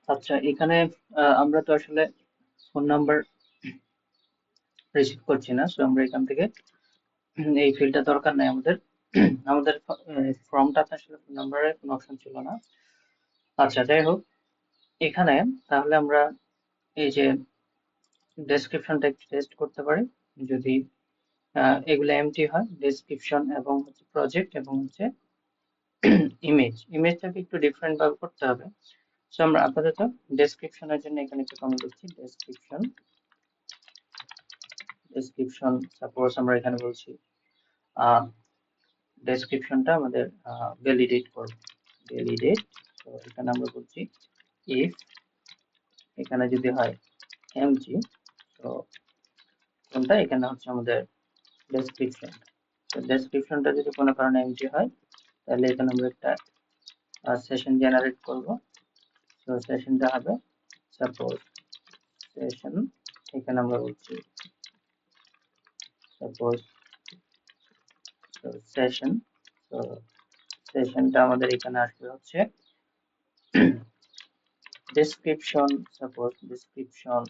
আচ্ছা, এখানে আমরা তো আসলে ফোন নাম্বার রিসিভ করছি না, সো আমরা এখান থেকে এই ফিল্ডটা দরকার নাই আমাদের। আমাদের ফর্মটাতে আসলে ফোন নাম্বারের কোনো অপশন ছিল না। আচ্ছা, যাই হোক, এখানে তাহলে আমরা এই যে ডেসক্রিপশনটা একটু টেস্ট করতে পারি। যদি এগুলো এমটি হয়, ডেসক্রিপশন এবং হচ্ছে প্রজেক্ট এবং হচ্ছে ইমেজটাকে একটু ডিফারেন্ট ভাবে করতে হবে। সো আমরা আপাতত ডেসক্রিপশনের জন্য এখানে একটু কমেন্ট দিচ্ছি, ডেসক্রিপশন। ডেসক্রিপশন সাপোজ আমরা এখানে বলছি ডেসক্রিপশনটা আমাদের ভ্যালিডেট করব, ভ্যালিডেট। তো এখানে আমরা বলছি ইফ, এখানে যদি হয় এমজি, তো কোনটা এখানে হচ্ছে আমাদের ডেসক্রিপশন। তো ডেসক্রিপশনটা যদি কোনো কারণে এমজি হয়, তাহলে এখানে আমরা একটা সেশন জেনারেট করব। তো সেশনটা হবে সাপোজ সেশন, এখানে আমরা বলছি সাপোজ সেশন। তো সেশনটা আমাদের এখানে আসবে হচ্ছে ডেসক্রিপশন, সাপোজ ডেসক্রিপশন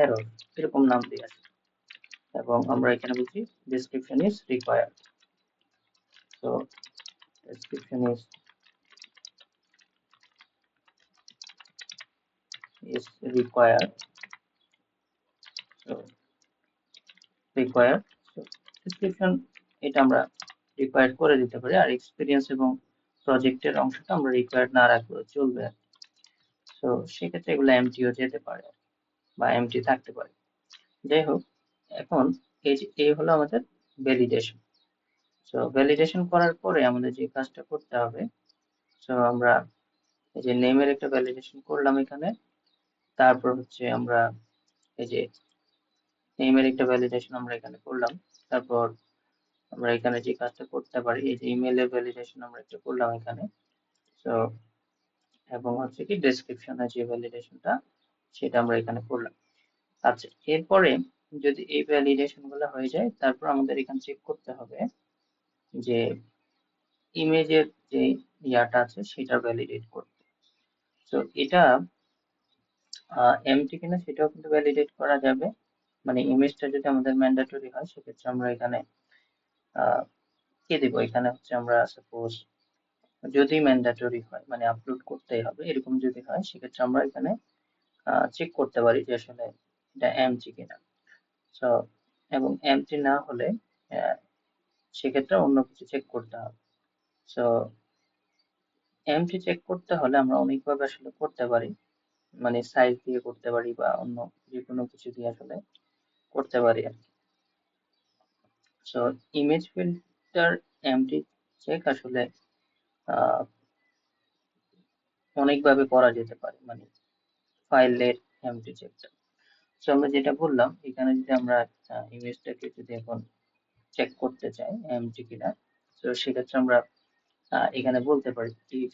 এরর, এরকম নাম দিয়ে আসবে। এবং আমরা এখানে বলছি ডেসক্রিপশন ইজ রিকোয়ার্ড। তো ডেসক্রিপশন ইজ রিকোয়ার্ড। তো রিকোয়ার্ড, ডেসক্রিপশন এটা আমরা রিকোয়ার্ড করে দিতে পারি, আর এক্সপিরিয়েন্স এবং প্রজেক্টের অংশটা আমরা রিকোয়ার্ড না রাখলেও চলবে। তো সেক্ষেত্রে এগুলো এমটিও যেতে পারে বা এমটি থাকতে পারে। যাই হোক, এখন এই হলো আমাদের ভ্যালিডেশন। সো ভ্যালিডেশন করার পরে আমাদের যে কাজটা করতে হবে, সো আমরা এই যে নেমের একটা ভ্যালিডেশন করলাম এখানে। তারপর হচ্ছে আমরা এই যে নেমের একটা ভ্যালিডেশন আমরা এখানে করলাম। তারপর আমরা এখানে যে কাজটা করতে পারি, এই যে ইমেলের ভ্যালিডেশন আমরা একটা করলাম এখানে। তো এবং হচ্ছে কি ডেসক্রিপশনের যে ভ্যালিডেশনটা, সেটা আমরা এখানে করলাম। আচ্ছা, এরপরে যদি এই ভ্যালিডেশন গুলো হয়ে যায়, তারপর আমাদের এখানে চেক করতে হবে যে ইমেজের যে ইয়াটা আছে সেটা ভ্যালিডেট করতে। তো এটা এমটি কিনা সেটাও কিন্তু ভ্যালিডেট করা যাবে। মানে ইমেজটা যদি আমাদের ম্যান্ডেটরি হয়, সেক্ষেত্রে আমরা এখানে আহ, কি দিব, এখানে হচ্ছে আমরা সাপোজ যদি ম্যান্ডেটরি হয় মানে আপলোড করতেই হবে এরকম যদি হয়, সেক্ষেত্রে আমরা এখানে চেক করতে পারি যে আসলে এটা এমটি কিনা। সো এবং এমটি না হলে আহ, সেক্ষেত্রে অন্য কিছু চেক করতে হবে। সো এমটি চেক করতে হলে আমরা অনেকভাবে আসলে করতে পারি, মানে সাইজ দিয়ে করতে পারি বা অন্য যে কোনো কিছু দিয়ে আসলে করতে পারি আর কি। So image filter empty check আসলে আহ, অনেকভাবে করা যেতে পারে, মানে ফাইলের এমটি চেকটা। সো আমরা যেটা বললাম, এখানে যদি আমরা ইমেজটাকে যদি এখন চেক করতে চাই এমটি কিনা, তো সেক্ষেত্রে আমরা এখানে বলতে পারি if,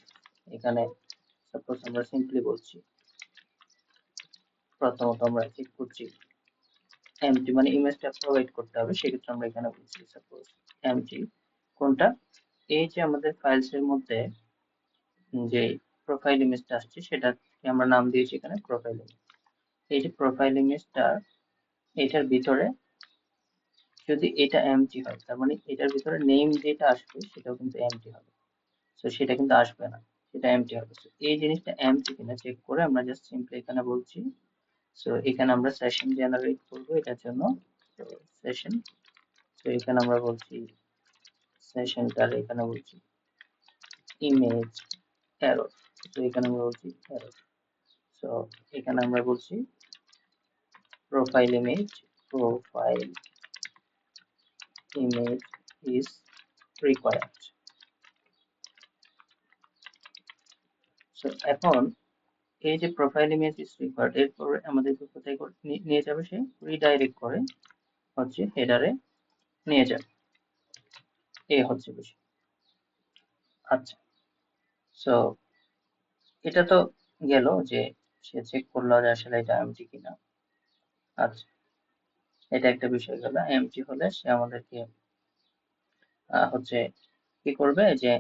এখানে সাপোজ আমরা সিম্পলি বলছি, প্রথমত আমরা চেক করছি এমটি মানে ইমেজটা প্রোভাইড করতে হবে, সেক্ষেত্রে আমরা এখানে বলছি সাপোজ এমটি কোনটা, এই যে আমাদের ফাইলস এর মধ্যে যে প্রোফাইল ইমেজটা আসছে সেটাকে আমরা নাম দিয়েছি এখানে প্রোফাইল ইমেজ। এই যে প্রোফাইল ইমেজটা, এটার ভিতরে যদি এটা এমটি হয়, তার মানে এটার ভিতরে নেম যেটা আসবে সেটাও কিন্তু এমটি হবে। তো সেটা কিন্তু আসবে না, সেটা এমটি হবে। তো এই জিনিসটা এমটি কিনা চেক করে আমরা জাস্ট সিম্পলি এখানে বলছি, সো এখানে আমরা সেশন জেনারেট করব এটার জন্য। তো সেশন, তো এখানে আমরা বলছি সেশনটার, এখানে বলছি ইমেজ এরর। তো এখানে আমরা বলছি এরর। সো এখানে আমরা বলছি profile image, profile image is required. So এখন এই যে প্রোফাইল ইমেজ ইজ রিকোয়ার্ড, এরপর আমাদেরকে কোথায় নিয়ে যাবে, সে রিডাইরেক্ট করে হচ্ছে হেডারে নিয়ে যাবে, এই হচ্ছে বিষয়। আচ্ছা, সো এটা তো গেল যে সে চেক করলো যে আসলে এটা এমটি কিনা। আচ্ছা, এটা একটা বিষয় গেল। এমটি হলে সে আমাদেরকে হচ্ছে কি করবে, যে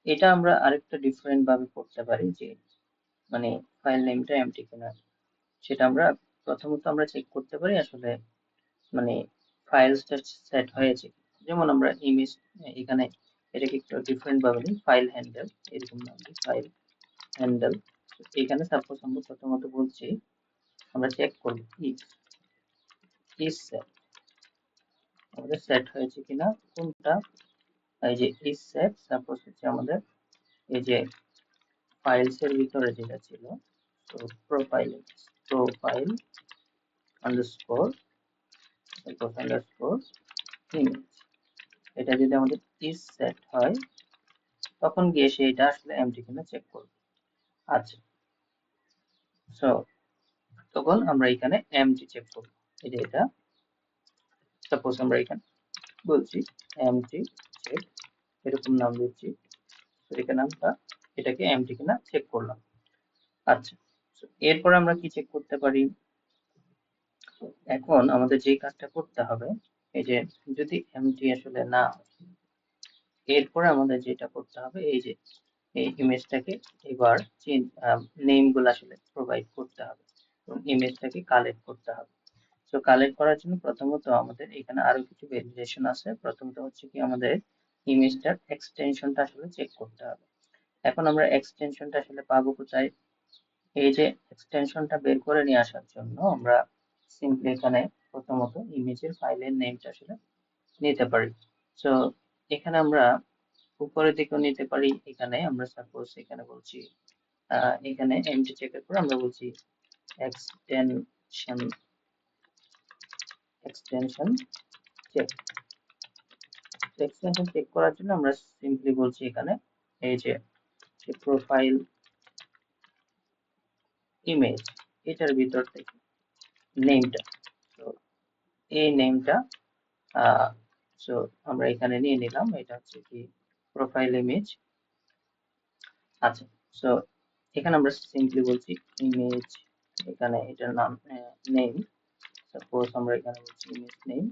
এটা আমরা আরেকটা ডিফারেন্ট ভাবে করতে পারি, যে মানে ফাইল নেমটা এমটি কিনা, সেটা আমরা প্রথমত আমরা চেক করতে পারি আসলে মানে ফাইলসটা সেট হয়েছে। যেমন আমরা ইমেজ এখানে এটাকে একটু ডিফারেন্ট ভাবে নিই, ফাইল হ্যান্ডেল এরকম নাম দিই, ফাইল হ্যান্ডেল। এখানে সাপোজ আমরা প্রথমত বলছি আমরা চেক করব ইজ সেট, আমাদের সেট হয়েছে কিনা কোনটা, এই যে ইজ সেট সাপোজ হচ্ছে আমাদের এই যে ফাইলস এর ভিতরে যেটা ছিল, তো প্রোফাইল আন্ডারস্কোর ইমেজ, এটা যদি আমাদের ইজ সেট হয় তখন গিয়ে সে এটা আসলে এমটি কিনা চেক করবে। আচ্ছা, সো তখন আমরা এখানে এমটি চেক করব। এই যে এটা সাপোজ আমরা এখানে বলছি এমটি চেক, এরকম নাম দিচ্ছি, তো এখানে আমরা এটাকে এমটি কিনা চেক করলাম। আচ্ছা, এরপর আমরা কি চেক করতে পারি, এখন আমাদের যে কাজটা করতে হবে, এই যে যদি এমটি আসলে না হয়, এরপরে আমাদের যেটা করতে হবে এই যে এই ইমেজটাকে এবার নেম গুলো আসলে প্রোভাইড করতে হবে এবং ইমেজটাকে কালেক্ট করতে হবে। তো কালেক্ট করার জন্য প্রথমত আমাদের এখানে আরো কিছু ভেরিফিকেশন আছে। প্রথমত হচ্ছে কি আমাদের ইমেজটার এক্সটেনশনটা আসলে চেক করতে হবে। এখন আমরা এক্সটেনশনটা আসলে পাবো কোথায়, এই যে এক্সটেনশনটা বের করে নিয়ে আসার জন্য আমরা সিম্পলি এখানে প্রথমত ইমেজের ফাইলের নেমটা আসলে নিতে পারি। তো এখানে আমরা উপরের দিকেও নিতে পারি, এখানে আমরা সাপোজ এখানে বলছি এখানে এমটি চেকের পর আমরা বলছি extension extension check. Extension check করার জন্য আমরা সিম্পলি বলছি এখানে এই যে প্রোফাইল ইমেজ, এটার ভিতর থেকে নেমটা, তো এই নেমটা সো আমরা এখানে নিয়ে নিলাম, এটা হচ্ছে কি প্রোফাইল ইমেজ। আচ্ছা, সো এখানে আমরা সিম্পলি বলছি ইমেজ, এখানে এটার নাম নেম, সাপোজ আমরা এখানে বলছি ইমেজ নেম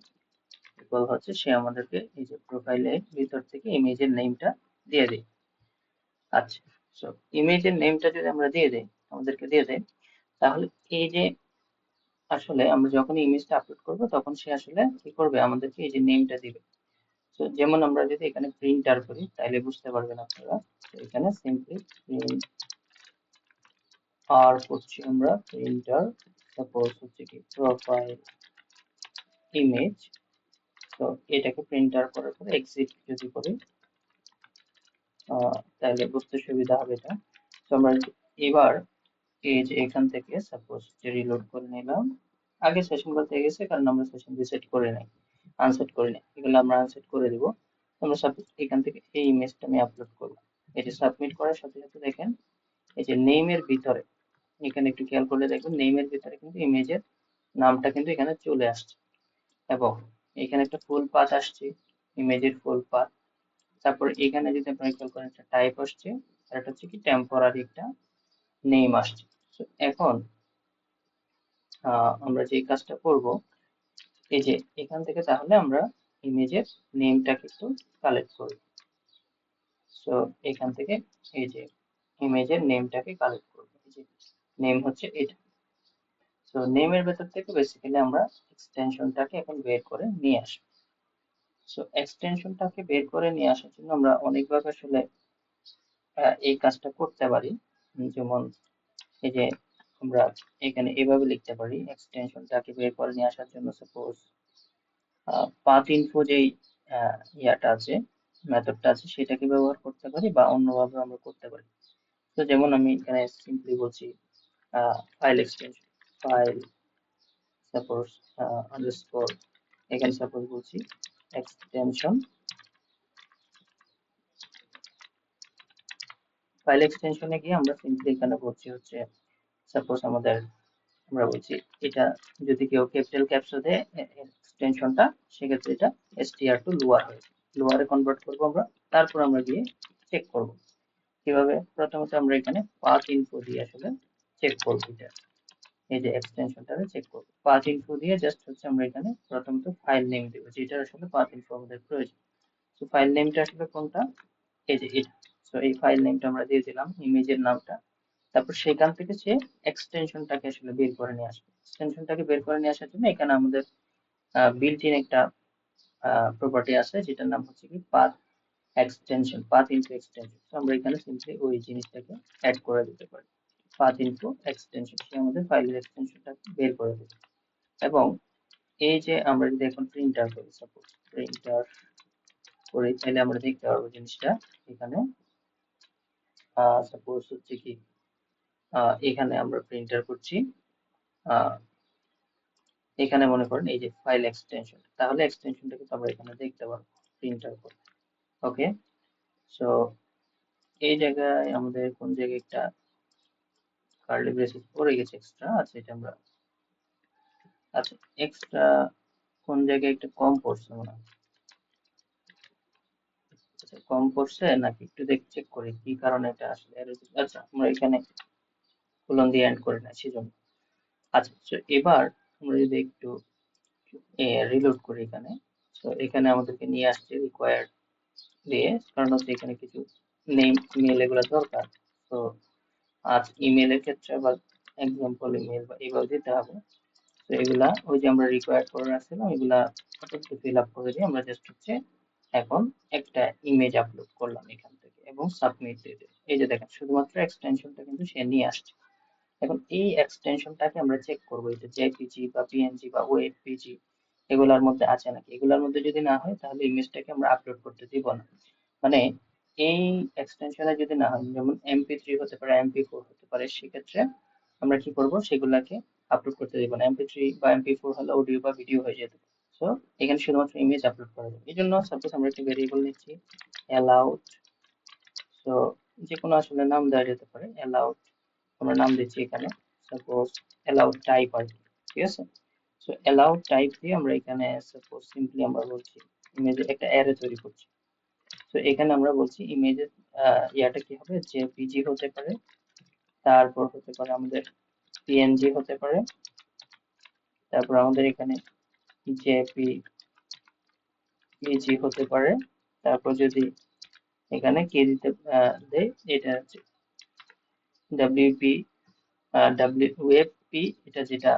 ইকুয়াল হচ্ছে সে আমাদেরকে এই যে প্রোফাইলের ভিতর থেকে ইমেজের নেমটা দিয়ে দেয়। আচ্ছা, সো ইমেজের নেমটা যদি আমরা দিয়ে দেই, আমাদেরকে দিয়ে দেয়, তাহলে এই যে আসলে আমরা যখন ইমেজটা আপলোড করব তখন সে আসলে কি করবে, আমাদেরকে এই যে নেমটা দিবে। তো যেমন আমরা যদি এখানে প্রিন্টার করি তাহলে বুঝতে পারবেন আপনারা, তো এখানে সিম্পলি প্রিন্ট আর করছি আমরা প্রিন্টার, সাপোজ হচ্ছে কি প্রোফাইল ইমেজ, তো এটাকে প্রিন্টার করার পরে এক্সিট যদি করি তাহলে বুঝতে সুবিধা হবে এটা। তো আমরা এবার এই যে এখান থেকে সাপোজ যে রিলোড করে নিলাম, আগে সেশন বলতে গেছে কারণ আমরা সেশন রিসেট করে নাই, আনসেট করে নাই, এগুলো আমরা আনসেট করে দিব। আমরা সাপোজ এখান থেকে এই ইমেজটা আমি আপলোড করব, এটা সাবমিট করার সাথে সাথে দেখেন এই যে নেমের ভিতরে, এখানে একটু খেয়াল করলে দেখবেন নেমের ভিতরে কিন্তু ইমেজের নামটা কিন্তু এখানে চলে আসছে এবং এখানে একটা ফুল পাথ আসছে, ইমেজের ফুল পাথ। তারপর এখানে যদি আপনারা খেয়াল করেন একটা টাইপ আসছে, আর একটা হচ্ছে কি টেম্পোরারি একটা নেম আসছে। তো এখন আমরা যে কাজটা করব, এই যে এখান থেকে তাহলে আমরা ইমেজের নেমটাকে একটু কালেক্ট করব। সো এখান থেকে এই যে ইমেজের নেমটাকে কালেক্ট করব, এই যে নেম হচ্ছে এটা। সো নেমের ভেতর থেকে বেসিক্যালি আমরা এক্সটেনশনটাকে এখন বের করে নিয়ে আসবো। সো এক্সটেনশনটাকে বের করে নিয়ে আসার জন্য আমরা অনেকভাবে আসলে এই কাজটা করতে পারি। যেমন এই যে আমরা এখানে এভাবে লিখতে পারি, এক্সটেনশনটাকে বের করে নিয়ে আসার জন্য সাপোজ পাথ ইনফো যেই ইয়াটা আছে, মেথডটা আছে, সেটাকে ব্যবহার করতে পারি বা অন্যভাবে আমরা করতে পারি। তো যেমন আমি এখানে সিম্পলি বলছি file extension, file suppose underscore, এখানে সাপোজ বলছি এক্সটেনশন, ফাইল এক্সটেনশনে গিয়ে আমরা সিম্পলি এখানে বলছি হচ্ছে সাপোজ আমাদের আমরা বলছি এটা যদি কেউ ক্যাপিটাল ক্যাপসা দেয় এক্সটেনশনটা, সেক্ষেত্রে এটা str টু লোয়ার হয়ে লোয়ারে কনভার্ট করবো আমরা। তারপর আমরা গিয়ে চেক করব কিভাবে, প্রথমত আমরা এখানে পাথ ইনফো দিয়ে আসলে চেক করব এটা, এই যে এক্সটেনশনটাকে চেক করব পাথ ইনফো দিয়ে, জাস্ট হচ্ছে আমরা এখানে প্রথমত ফাইল নেম দেব, যেটা আসলে পাথ ইনফো আমাদের প্রয়োজন। তো ফাইল নেমটা আসলে কোনটা, এই যে এটা। তো এই ফাইল নেমটা আমরা দিয়ে দিলাম, ইমেজের নামটা তারপর সেখান থেকে সে এক্সটেনশনটাকে আসলে বের করে নিয়ে আসবে। এক্সটেনশনটাকে বের করে নিয়ে আসার জন্য এখানে আমাদের বিল্ট ইন একটা প্রপার্টি আছে যেটার নাম হচ্ছে কি path extension, path into extension. আমরা এখানে সিম্পলি ওই জিনিসটাকে অ্যাড করে দিতে পারি, পাথ ইনটু এক্সটেনশন, সে আমাদের ফাইলের এক্সটেনশনটাকে বের করে দেবে। এবং এই যে আমরা যদি এখন প্রিন্টার করি, সাপোজ প্রিন্টার করি, তাহলে আমরা দেখতে পারবো জিনিসটা এখানে সাপোজ হচ্ছে কি এখানে আমরা প্রিন্টার করছি, এখানে মনে করেন এই যে ফাইল এক্সটেনশন, তাহলে এক্সটেনশনটা কিন্তু আমরা এখানে দেখতে পারবো প্রিন্টার করে। ওকে, সো এই জায়গায় আমাদের কোন জায়গায় একটা কার্লি ব্রেসেস পড়ে গেছে এক্সট্রা, আচ্ছা এটা আমরা, আচ্ছা এক্সট্রা কোন জায়গায় একটা কম পড়ছে মনে হয়, আচ্ছা কম পড়ছে নাকি একটু চেক করি কি কারণে এটা আসলে আচ্ছা আমরা এখানে কোলন দিয়ে এন্ড করে না সেজন্য। আচ্ছা তো এবার আমরা যদি একটু রিলোড করি এখানে, তো এখানে আমাদেরকে নিয়ে আসছে রিকোয়ার্ড দিয়ে, কারণ হচ্ছে এখানে কিছু নেম ইমেল এগুলো দরকার। তো আজ ইমেলের ক্ষেত্রে আবার এক্সাম্পল ইমেল বা এইভাবে দিতে হবে। তো এগুলা ওই যে আমরা রিকোয়ার্ড করে রাখছিলাম এগুলা একটু ফিল আপ করে দিয়ে আমরা জাস্ট হচ্ছে এখন একটা ইমেজ আপলোড করলাম এখান থেকে এবং সাবমিট দিয়ে দিই। এই যে দেখেন শুধুমাত্র এক্সটেনশনটা কিন্তু সে নিয়ে আসছে। এখন এই এক্সটেনশনটাকে আমরা চেক করবো এটা জেপিজি বা পিএনজি বা ওএপিজি এগুলার মধ্যে আছে নাকি। এগুলার মধ্যে যদি না হয় তাহলে ইমেজটাকে আমরা আপলোড করতে দিব না। মানে এই এক্সটেনশনে যদি না হয়, যেমন এমপি3 হতে পারে, এমপি4 হতে পারে, সেক্ষেত্রে আমরা কি করব সেগুলাকে আপলোড করতে দিব না। এমপি3 বা এমপি4 হলে অডিও বা ভিডিও হয়ে যেত। সো এখানে শুধুমাত্র ইমেজ আপলোড করা যাবে। এই জন্য সাপোজ আমরা একটা ভেরিয়েবল নিচ্ছি অ্যালাউড, সো যে কোনো আসলে নাম দেওয়া যেতে পারে অ্যালাউড, আমরা নাম দিচ্ছি এখানে সাপোজ অ্যালাউড টাইপ আর কি, ঠিক আছে। সো অ্যালাউড টাইপ দিয়ে আমরা এখানে সাপোজ সিম্পলি আমরা বলছি ইমেজে একটা অ্যারে তৈরি করছি। তো এখানে আমরা বলছি ইমেজের ইয়াটা কি হবে, জেপিজি হতে পারে, তারপর হতে পারে আমাদের পিএনজি হতে পারে, তারপর আমাদের এখানে জেপিজি হতে পারে, তারপর যদি এখানে কে দিতে দেয় এটা হচ্ছে ডাব্লিউপি ওয়েবপি, এটা যেটা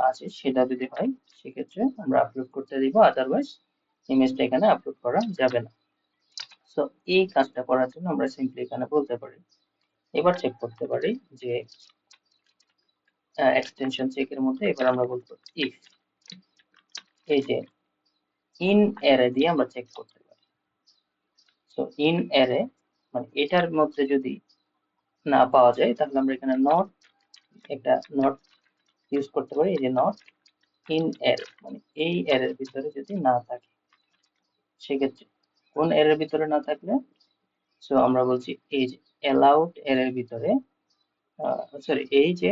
আছে সেটা যদি হয় সেক্ষেত্রে আমরা আপলোড করতে দিব, আদারওয়াইজ ইমেজটা এখানে আপলোড করা যাবে না। সো এই কাজটা করার জন্য আমরা সিম্পলি এখানে বলতে পারি, এবার চেক করতে পারি যে এক্সটেনশন চেকের মধ্যে এবার আমরা বলবো ইফ, এই যে ইন অ্যারে দিয়ে আমরা চেক করতে পারি। সো ইন অ্যারে মানে এটার মধ্যে যদি না পাওয়া যায় তাহলে আমরা এখানে নট, একটা নট ইউজ করতে পারি, এই যে নট ইন অ্যারে, মানে এই অ্যারের ভিতরে যদি না থাকে সেক্ষেত্রে, কোন অ্যারের ভিতরে না থাকলে, সো আমরা বলছি এই যে অ্যালাউড অ্যারের ভিতরে, সরি এই যে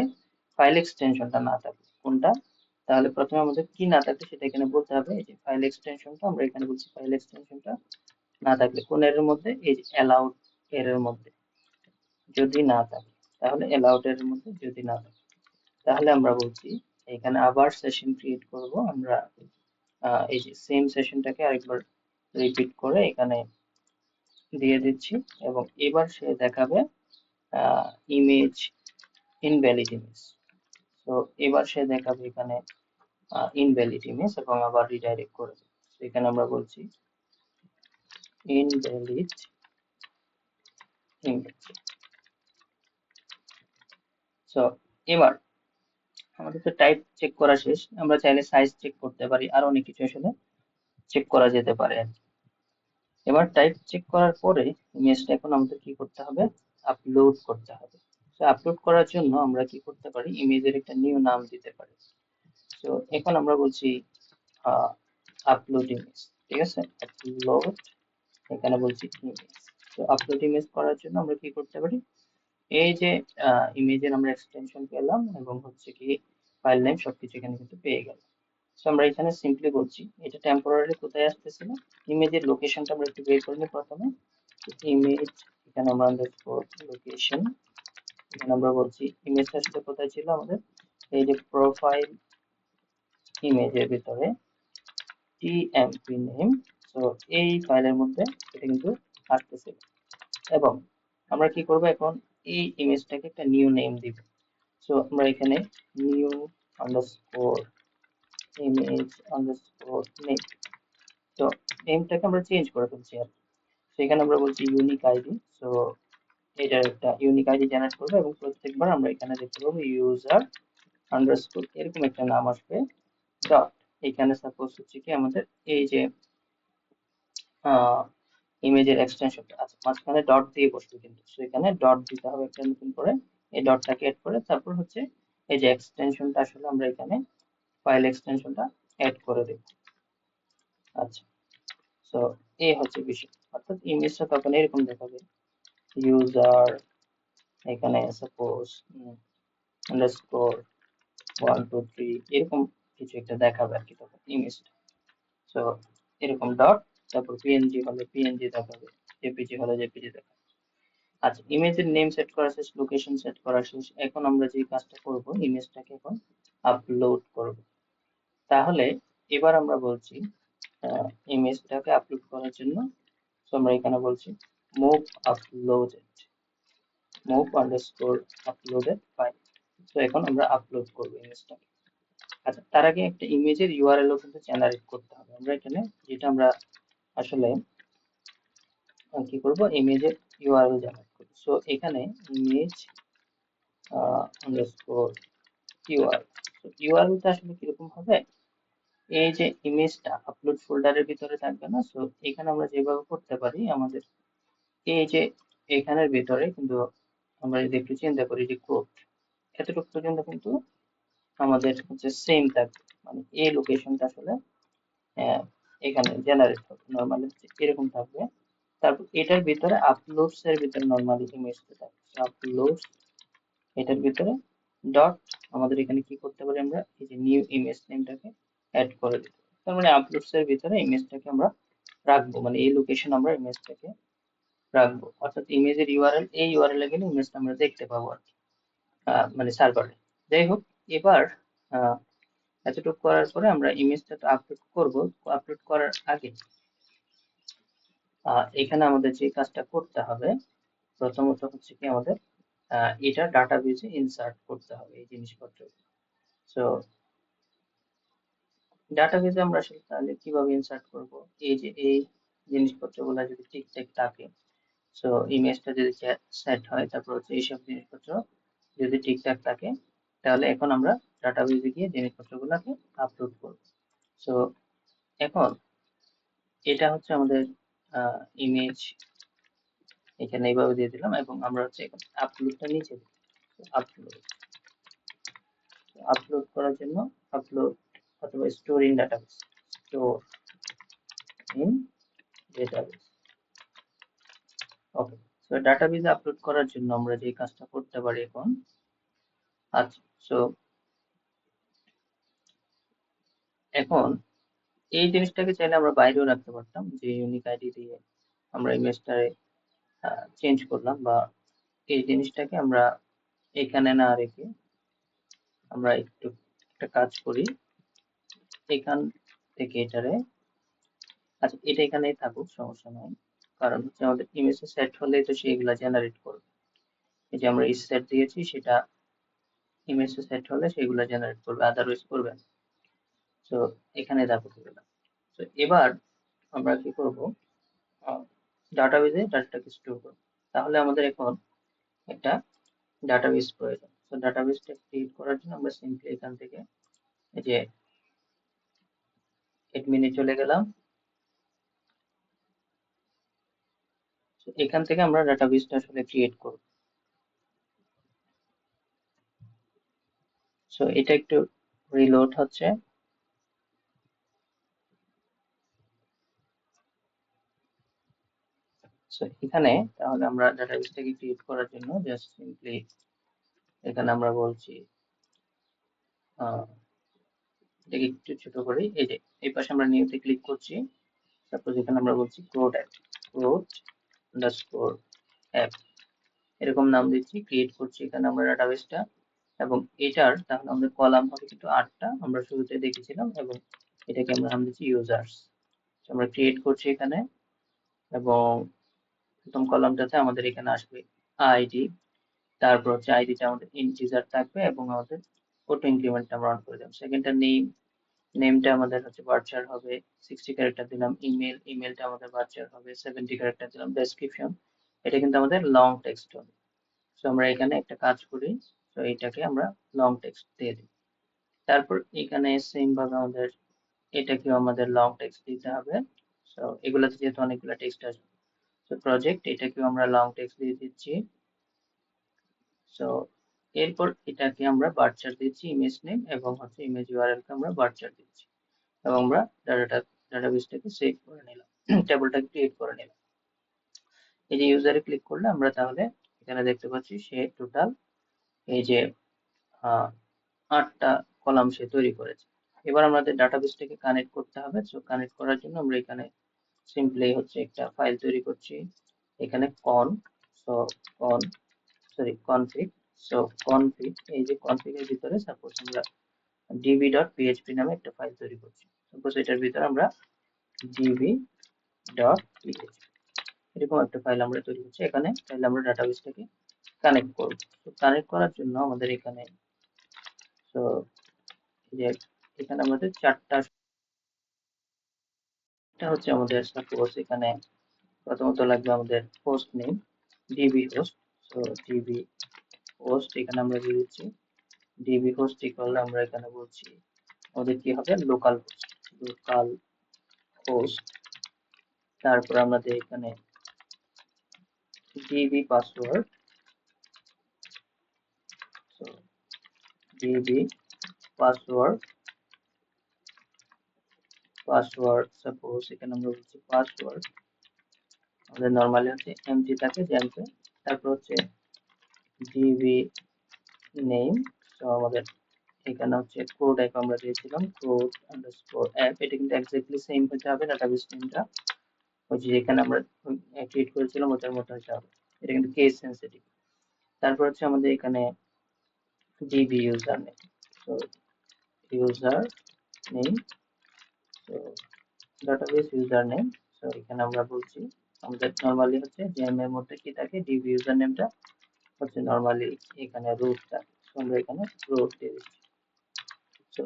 ফাইল এক্সটেনশনটা না থাকলে কোনটা, তাহলে প্রথমে আমাদের কি না থাকলে সেটা এখানে বলতে হবে। এই যে ফাইল এক্সটেনশনটা আমরা এখানে বলছি ফাইল এক্সটেনশনটা না থাকলে কোন এর মধ্যে, এই যে অ্যালাউড এর মধ্যে যদি না থাকে, তাহলে অ্যালাউড এর মধ্যে যদি না থাকে তাহলে আমরা বলছি এখানে আবার সেশন ক্রিয়েট করব আমরা, এই যে সেম সেশনটাকে আরেকবার রিপিট করে এখানে দিয়ে দিচ্ছি এবং এবার সে দেখাবে ইমেজ ইনভ্যালিড ইমেজ। তো এবার সে দেখাবে এখানে ইনভ্যালিড ইমেজ এবং আবার রিডাইরেক্ট করে দেবে। এখানে আমরা বলছি ইনভ্যালিড ইমেজ। সো এবার আমাদের তো টাইপ চেক করা শেষ, আমরা চাইলে সাইজ চেক করতে পারি, আর অনেক কিছু আসলে চেক করা যেতে পারে। এবার টাইপ চেক করার পরে ইমেজটা এখন আমাদের কি করতে হবে, আপলোড করতে হবে। তো আপলোড করার জন্য আমরা কি করতে পারি, ইমেজের একটা নিউ নাম দিতে পারি। তো এখন আমরা বলছি আপলোড ইমেজ, ঠিক আছে, আপলোড, এখানে বলছি ইমেজ। তো আপলোড ইমেজ করার জন্য আমরা কি করতে পারি, এই যে ইমেজের আমরা এক্সটেনশন পেলাম এবং হচ্ছে কি ফাইল নেম সবকিছু এখানে কিন্তু পেয়ে গেল। তো আমরা এখানে সিম্পলি বলছি এটা টেম্পোরারি কোথায় আসতেছিল, ইমেজের লোকেশনটা আমরা একটু বের করে নিই প্রথমে। ইমেজ এখানে আমরা আন্ডারস্কোর লোকেশন, এখানে আমরা বলছি ইমেজটা আসলে কোথায় ছিল আমাদের, এই যে প্রোফাইল ইমেজের ভিতরে টিএমপি নেম। তো এই ফাইলের মধ্যে এটা কিন্তু আসতেছিল। এবং আমরা কি করব এখন, এই ইমেজটাকে একটা নিউ নেম দিব। সো আমরা এখানে new underscore image underscore name, তো নেমটাকে আমরা চেঞ্জ করে ফেলছি আর সেখানে আমরা বলছি ইউনিক আইডি। সো এটার একটা ইউনিক আইডি জেনারেট করবো এবং প্রত্যেকবার আমরা এখানে দেখতে পাবো ইউজার আন্ডারস্কোর এরকম একটা নাম আসবে ডট। এখানে সাপোজ হচ্ছে কি আমাদের এই যে ইমেজের এক্সটেনশনটা আছে মাঝখানে ডট দিয়ে বসবে, কিন্তু সো এখানে ডট দিতে হবে একটা নতুন করে, এই ডটটাকে এড করে তারপর হচ্ছে এই যে এক্সটেনশনটা আসলে আমরা এখানে ফাইল এক্সটেনশনটা এড করে দেব। আচ্ছা, সো এই হচ্ছে বিষয়, অর্থাৎ ইমেজটা তখন এরকম দেখাবে ইউজার এখানে সাপোজ আন্ডারস্কোর 1 2 3 এরকম কিছু একটা দেখাবে আর কি তখন ইমেজটা। সো এরকম ডট, তারপর পিএনজি হলে পিএনজি দেখাবে, জেপিজি হলে জেপিজি দেখাবে। আচ্ছা, ইমেজের নেম সেট করা শেষ, লোকেশন সেট করা শেষ, এখন আমরা যে কাজটা করব ইমেজটাকে এখন আপলোড করব। তাহলে এবার আমরা বলছি ইমেজটাকে আপলোড করার জন্য, তো আমরা এখানে বলছি move uploaded, move underscore uploaded file. তো এখন আমরা আপলোড করব ইমেজটাকে। আচ্ছা, তার আগে একটা ইমেজের ইউআরএল ও কিন্তু জেনারেট করতে হবে। আমরা এখানে যেটা আমরা আসলে কি করব, ইমেজের ইউআরএল জেনারেট করব। সো এখানে ইমেজ আন্ডারস্কোর ইউআরএল, তো ইউআরএলটা আসলে কিরকম হবে, এই যে ইমেজটা আপলোড ফোল্ডারের ভিতরে থাকবে না, সো এখানে আমরা যেভাবে করতে পারি আমাদের এই যে এখানের ভিতরে কিন্তু আমরা যদি একটু চিন্তা করি যে কোড এতটুকু পর্যন্ত কিন্তু আমাদের হচ্ছে সেম থাকবে, মানে এই লোকেশনটা আসলে এখানে জেনারেট হবে নর্মালি এরকম থাকবে। তারপর এটার ভিতরে আপলোডস এর ভিতরে নর্মালি ইমেজটা থাকবে, আপলোডস এটার ভিতরে ডট আমাদের এখানে কি করতে পারি, আমরা এই যে নিউ ইমেজ নেমটাকে অ্যাড করে দিতে পারি। তার মানে আপলোডস এর ভিতরে ইমেজটাকে আমরা রাখবো, মানে এই লোকেশন আমরা ইমেজটাকে রাখবো, অর্থাৎ ইমেজের ইউআরএল, এই ইউআরএল এ গেলে ইমেজটা আমরা দেখতে পাবো আর কি, মানে সার্ভারে। যাই হোক, এবার আহ, এতটুকু করার পরে আমরা ইমেজটা তো আপলোড করব। আপলোড করার আগে এখানে আমাদের যে কাজটা করতে হবে প্রথমত হচ্ছে কি আমাদের এটা ডাটাবেজে ইনসার্ট করতে হবে এই জিনিসপত্র। সো ডাটাবেজে আমরা আসলে তাহলে কিভাবে ইনসার্ট করব, এই যে এই জিনিসপত্রগুলো যদি ঠিকঠাক থাকে, সো ইমেজটা যদি সেট হয়, তারপর হচ্ছে এইসব জিনিসপত্র যদি ঠিকঠাক থাকে, তাহলে এখন আমরা ডাটাবেজে গিয়ে জিনিসপত্রগুলোকে আপলোড করব। সো এখন এটা হচ্ছে আমাদের ইমেজ, এখানে এইভাবে দিয়ে দিলাম এবং আমরা হচ্ছে এখন আপলোডটা নিচে দিই। আপলোড, আপলোড করার জন্য আপলোড অথবা store in database, store in database. Okay, so ডাটাবেসে আপলোড করার জন্য আমরা যে কাজটা করতে পারি এখন, আচ্ছা, সো এখন এই জিনিসটাকে চাইলে আমরা বাইরেও রাখতে পারতাম, যে ইউনিক আইডি দিয়ে আমরা ইমেজটারে চেঞ্জ করলাম, বা এই জিনিসটাকে আমরা এখানে না রেখে আমরা একটু একটা কাজ করি, এখান থেকে এটারে, আচ্ছা এটা এখানেই থাকুক সমস্যা নাই, কারণ হচ্ছে আমাদের ইমেজে সেট হলে তো সেগুলা জেনারেট করবে, এই যে আমরা সেট দিয়েছি সেটা ইমেজে সেট হলে সেগুলা জেনারেট করবে, আদারওয়াইজ করবে না। তো এখানে দেখো গেলাম। তো এবার আমরা কি করব, ডাটাবেজে ডাটাটাকে স্টোর করব। তাহলে আমাদের এখন একটা ডাটাবেস প্রয়োজন। তো ডাটাবেসটা ক্রিয়েট করার জন্য আমরা সিম্পলি এখান থেকে এই যে অ্যাডমিনে চলে গেলাম। তো এখান থেকে আমরা ডাটাবেসটা আসলে ক্রিয়েট করব। সো এটা একটু রিলোড হচ্ছে। সো এখানে তাহলে আমরা ডাটাবেসটাকে ক্রিয়েট করার জন্য জাস্ট সিম্পলি এখানে আমরা বলছি এটাকে একটু ছোট করি, এই যে এই পাশে আমরা নিউতে ক্লিক করছি, তারপর এখানে আমরা বলছি crore app, crore underscore app এরকম নাম দিচ্ছি, ক্রিয়েট করছি এখানে আমরা ডাটাবেসটা। এবং এটার তাহলে আমাদের কলাম হবে কিন্তু 8টা, আমরা শুরুতে দেখেছিলাম, এবং এটাকে আমরা নাম দিচ্ছি ইউজার্স। আমরা ক্রিয়েট করছি এখানে, এবং প্রথম কলামটাতে আমাদের এখানে আসবে আইডি, তারপর হচ্ছে আইডিটা আমাদের ইন্টিজার থাকবে এবং আমাদের অটো ইনক্রিমেন্টটা আমরা অন করে দেবো। সেকেন্ডটা নেমটা আমাদের হচ্ছে ভার্চার হবে 60 ক্যারেক্টার দিলাম। ইমেলটা আমাদের ভার্চার হবে 70 ক্যারেক্টার দিলাম। ডেসক্রিপশন এটা কিন্তু আমাদের লং টেক্সট হবে। সো আমরা এখানে একটা কাজ করি, তো এটাকে আমরা লং টেক্সট দিয়ে দিই। তারপর এখানে সেম ভাবে আমাদের এটাকেও আমাদের লং টেক্সট দিতে হবে। সো এগুলাতে যেহেতু অনেকগুলো টেক্সট আসবে, সো প্রজেক্ট এটাকেও আমরা লং টেক্সট দিয়ে দিচ্ছি। সো এরপর এটাকে আমরা ভার্চার দিচ্ছি ইমেজ নেম এবং হচ্ছে ইমেজ ইউআরএল কে আমরা ভার্চার দিচ্ছি এবং আমরা ডাটাবেসটাকে সেভ করে নিলাম, টেবিলটাকে ক্রিয়েট করে নিলাম। এই যে ইউজারে ক্লিক করলে আমরা তাহলে এখানে দেখতে পাচ্ছি সে টোটাল এই যে 8টা কলাম সে তৈরি করেছে। এবার আমাদের ডাটাবেসটাকে কানেক্ট করতে হবে। সো কানেক্ট করার জন্য আমরা এখানে সিম্পলি হচ্ছে একটা ফাইল তৈরি করছি। এখানে সো কন কনফিগ। সো কনফিগ, এই যে কনফিগ এর ভিতরে সাপোজ আমরা db.php নামে একটা ফাইল তৈরি করছি। সাপোজ এটার ভিতরে আমরা db.php এরকম একটা ফাইল আমরা তৈরি করছি। এখানে তাহলে আমরা ডাটাবেসটাকে কানেক্ট করব। তো কানেক্ট করার জন্য আমাদের এখানে তো যে এখানে আমাদের চারটা হচ্ছে আমাদের সাপোজ এখানে প্রথমত লাগবে আমাদের host name DB host. So DB host এখানে আমরা দিয়ে দিচ্ছি ডিবি হোস্ট ইকুয়াল আমরা এখানে বলছি আমাদের কি হবে লোকাল হোস্ট। তারপর আমাদের এখানে DB password. So DB password suppose এখানে আমরা বলছি পাসওয়ার্ড আমাদের নরমালি হচ্ছে এমটি থাকে যেমন। তারপর হচ্ছে ডিবি নেম। তো আমাদের এখানে হচ্ছে কোড অ্যাপ আমরা দিয়েছিলাম কোড আন্ডারস্কোর অ্যাপ, এটা কিন্তু এক্স্যাক্টলি সেম হতে হবে ডাটাবেস নেমটা ওই যে এখানে আমরা ক্রিয়েট করেছিলাম ওটার মতো হতে হবে, এটা কিন্তু কেস সেনসিটিভ। তারপর হচ্ছে আমাদের এখানে ডিবি ইউজার নেম। তো ইউজার নেম, তো ডাটাবেস ইউজার নেম। তো এখানে আমরা বলছি আমাদের নরমালি হচ্ছে জেএম এর মধ্যে কি থাকে ডিবি ইউজার নেমটা হচ্ছে নরমালি এখানে রুট থাকে। তো আমরা এখানে রুট দিয়ে দিচ্ছি। তো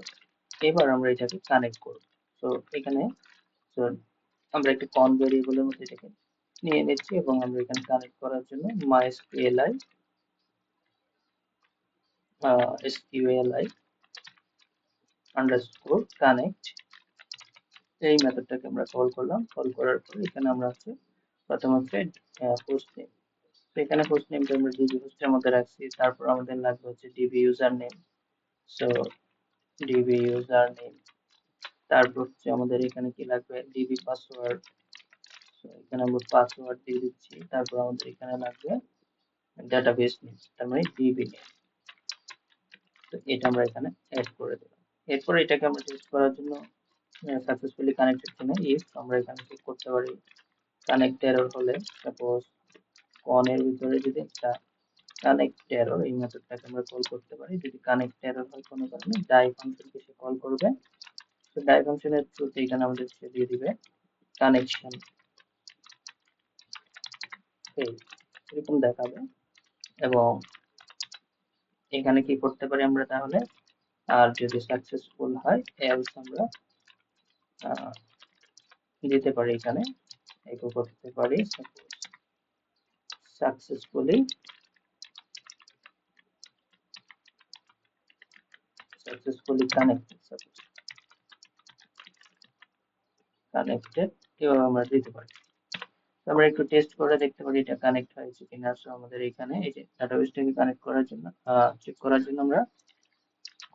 এবার আমরা এটাকে কানেক্ট করব। তো এখানে তো আমরা একটা কন ভেরিয়েবলের মধ্যে এটাকে নিয়ে নিচ্ছি এবং আমরা এখানে কানেক্ট করার জন্য mysqli sqli আন্ডারস্কোর কানেক্ট এই মেথডটাকে আমরা কল করলাম। কল করার পর এখানে আমরা হচ্ছে প্রথম হচ্ছে হোস্ট নেম। তো এখানে হোস্ট নেমটা আমরা ডিবি হোস্টের মধ্যে রাখছি। তারপর আমাদের লাগবে হচ্ছে DB user name. So DB user name, তারপর হচ্ছে আমাদের এখানে কি লাগবে ডিবি পাসওয়ার্ড। এখানে আমরা পাসওয়ার্ড দিয়ে দিচ্ছি। তারপর আমাদের এখানে লাগবে ডাটাবেস নেম, তার মানে ডিবি নেম। তো এটা আমরা এখানে অ্যাড করে দিলাম। এরপর এটাকে আমরা টেস্ট করার জন্য সাকসেসফুলি কানেক্টেড কিনা ইফ আমরা এখানে চেক করতে পারি। কানেক্ট এরর হলে সাপোজ কনের ভিতরে যদি একটা কানেক্ট এরর এই মেথডটাকে আমরা কল করতে পারি। যদি কানেক্ট এরর হয় কোনো কারণে ডাই ফাংশনকে সে কল করবে। তো ডাই ফাংশনের থ্রুতে এখানে আমাদের সে দিয়ে দিবে কানেকশন ফেল এরকম দেখাবে। এবং এখানে কি করতে পারি আমরা তাহলে, আর যদি সাকসেসফুল হয় এলস আমরা দিতে পারি এখানে ইকো করতে পারি সাকসেসফুলি কানেক্টেড এভাবে আমরা দিতে পারি। আমরা একটু টেস্ট করে দেখতে পারি এটা কানেক্ট হয়েছে কিনা। সো আমাদের এখানে এই যে ডাটাবেসটাকে কানেক্ট করার জন্য চেক করার জন্য আমরা